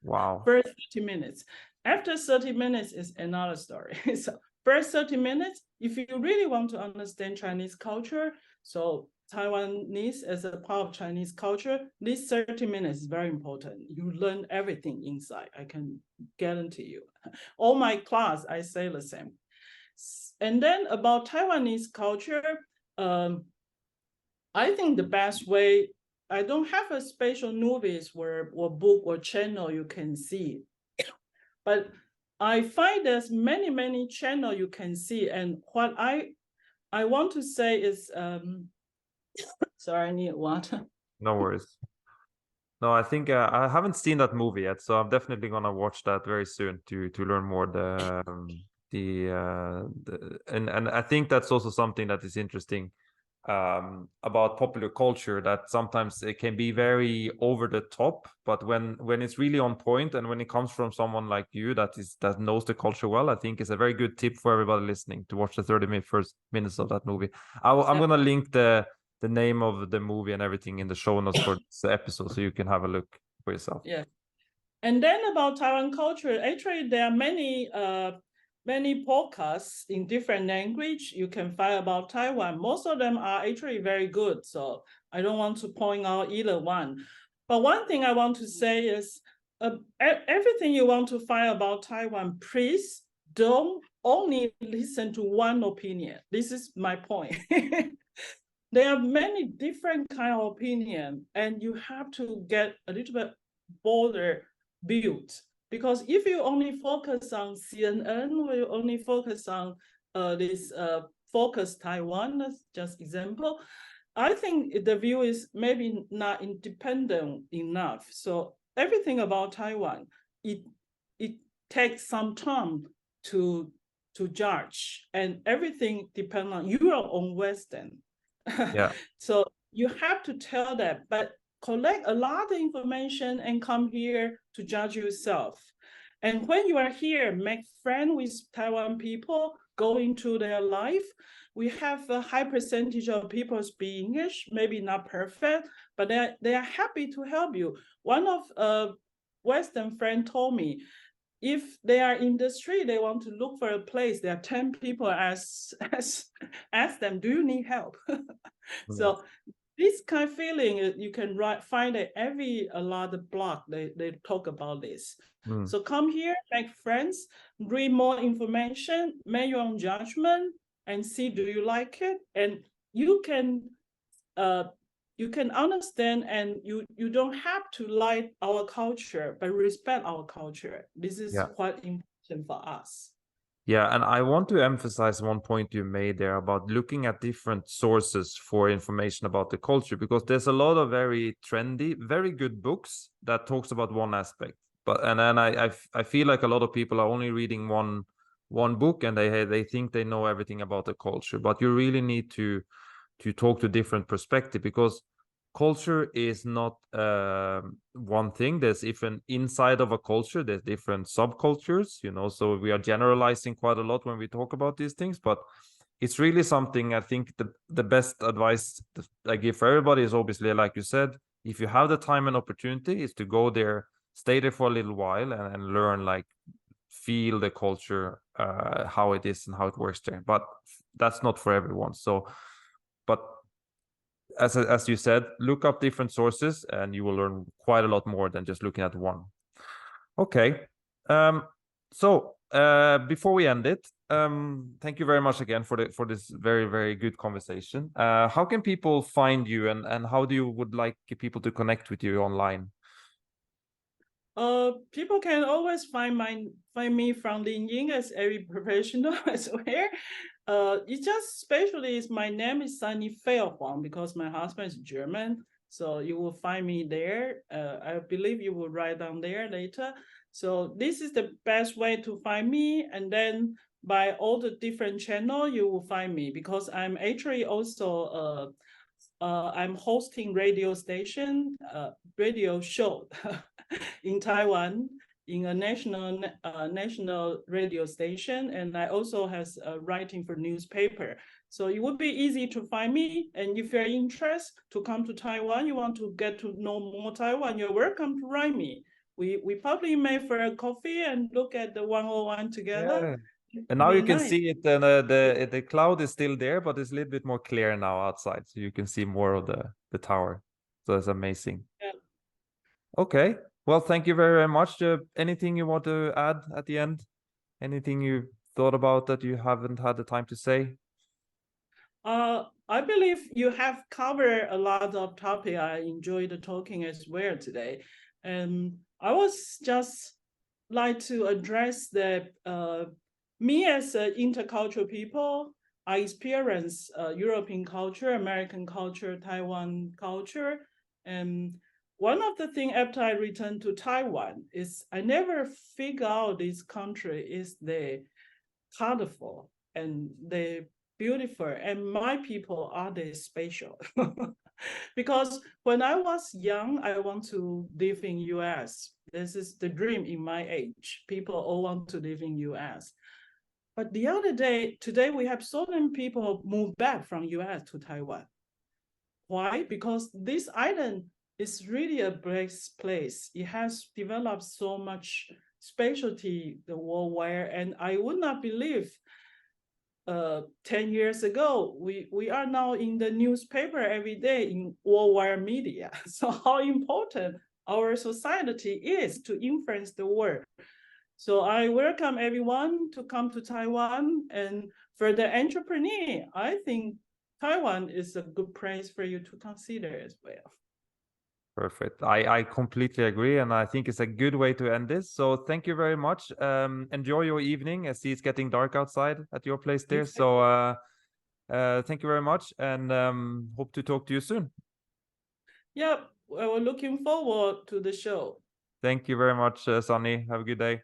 Wow. First 30 minutes. After 30 minutes is another story. So first 30 minutes, if you really want to understand Chinese culture, so Taiwanese as a part of Chinese culture, this 30 minutes is very important. You learn everything inside, I can guarantee you. All my class, I say the same. And then about Taiwanese culture, I think the best way, I don't have a special movies or book or channel you can see, but I find there's many channel you can see. And what I want to say is, sorry, I need water. No worries. No, I think I haven't seen that movie yet, so I'm definitely gonna watch that very soon to learn more and I think that's also something that is interesting about popular culture, that sometimes it can be very over the top, but when it's really on point and when it comes from someone like you that knows the culture well, I think it's a very good tip for everybody listening to watch the 30 first minutes of that movie. I'm gonna link the the name of the movie and everything in the show notes for this episode, so you can have a look for yourself. Yeah. And then about Taiwan culture, actually there are many podcasts in different language you can find about Taiwan. Most of them are actually very good, so I don't want to point out either one. But one thing I want to say is everything you want to find about Taiwan, please don't only listen to one opinion. This is my point. There are many different kind of opinion, and you have to get a little bit broader built. Because if you only focus on CNN, or you only focus on this Focus Taiwan, as just example, I think the view is maybe not independent enough. So everything about Taiwan, it takes some time to judge, and everything depends on your own Western. Yeah. So you have to tell that, but collect a lot of information and come here to judge yourself. And when you are here, make friends with Taiwan people, go into their life. We have a high percentage of people speak English, maybe not perfect, but they are happy to help you. One of Western friend told me, if they are in the street, they want to look for a place, there are 10 people ask them, do you need help? So this kind of feeling, you can find it a lot of blog, they talk about this. So come here, make friends, read more information, make your own judgment, and see, do you like it? And you can understand, and you don't have to like our culture, but respect our culture. This is quite important for us. Yeah, and I want to emphasize one point you made there about looking at different sources for information about the culture, because there's a lot of very trendy, very good books that talks about one aspect. But and then I feel like a lot of people are only reading one book, and they think they know everything about the culture. But you really need to talk to different perspective, because culture is not one thing. There's even inside of a culture, there's different subcultures, so we are generalizing quite a lot when we talk about these things, but it's really something. I think the best advice I give for everybody is obviously, like you said, if you have the time and opportunity, is to go there, stay there for a little while, and learn, like, feel the culture, how it is and how it works there. But that's not for everyone. So, but as you said, look up different sources and you will learn quite a lot more than just looking at one. Okay. So before we end it, thank you very much again for this very, very good conversation. How can people find you, and how do you would like people to connect with you online? People can always find me from LinkedIn as every professional as well. It just especially is my name is Sunny Foehr-Huang, because my husband is German. So you will find me there. I believe you will write down there later. So this is the best way to find me. And then by all the different channels, you will find me, because I'm actually also I'm hosting radio show in Taiwan, in a national radio station, and I also has writing for newspaper. So it would be easy to find me. And if you're interested to come to Taiwan, you want to get to know more Taiwan, you're welcome to write me. We probably may for a coffee and look at the 101 together. Yeah. And now you can see it, and the cloud is still there, but it's a little bit more clear now outside, so you can see more of the tower. So it's amazing. Yeah. Okay. Well, thank you very, very much. Anything you want to add at the end? Anything you thought about that you haven't had the time to say? I believe you have covered a lot of topic. I enjoyed the talking as well today. And I was just like to address that me as an intercultural people, I experience European culture, American culture, Taiwan culture. And one of the things after I returned to Taiwan is I never figure out this country is the colorful and the beautiful, and my people are the special. Because when I was young, I want to live in US. This is the dream in my age. People all want to live in US. But the other day, today we have so many people move back from US to Taiwan. Why? Because this island is really a blessed place. It has developed so much specialty the worldwide, and I would not believe 10 years ago, we are now in the newspaper every day in worldwide media. So how important our society is to influence the world. So I welcome everyone to come to Taiwan. And for the entrepreneur, I think Taiwan is a good place for you to consider as well. Perfect. I completely agree, and I think it's a good way to end this. So thank you very much. Enjoy your evening. I see it's getting dark outside at your place there. Exactly. So thank you very much, and hope to talk to you soon. Yep, we're looking forward to the show. Thank you very much, Sunny. Have a good day.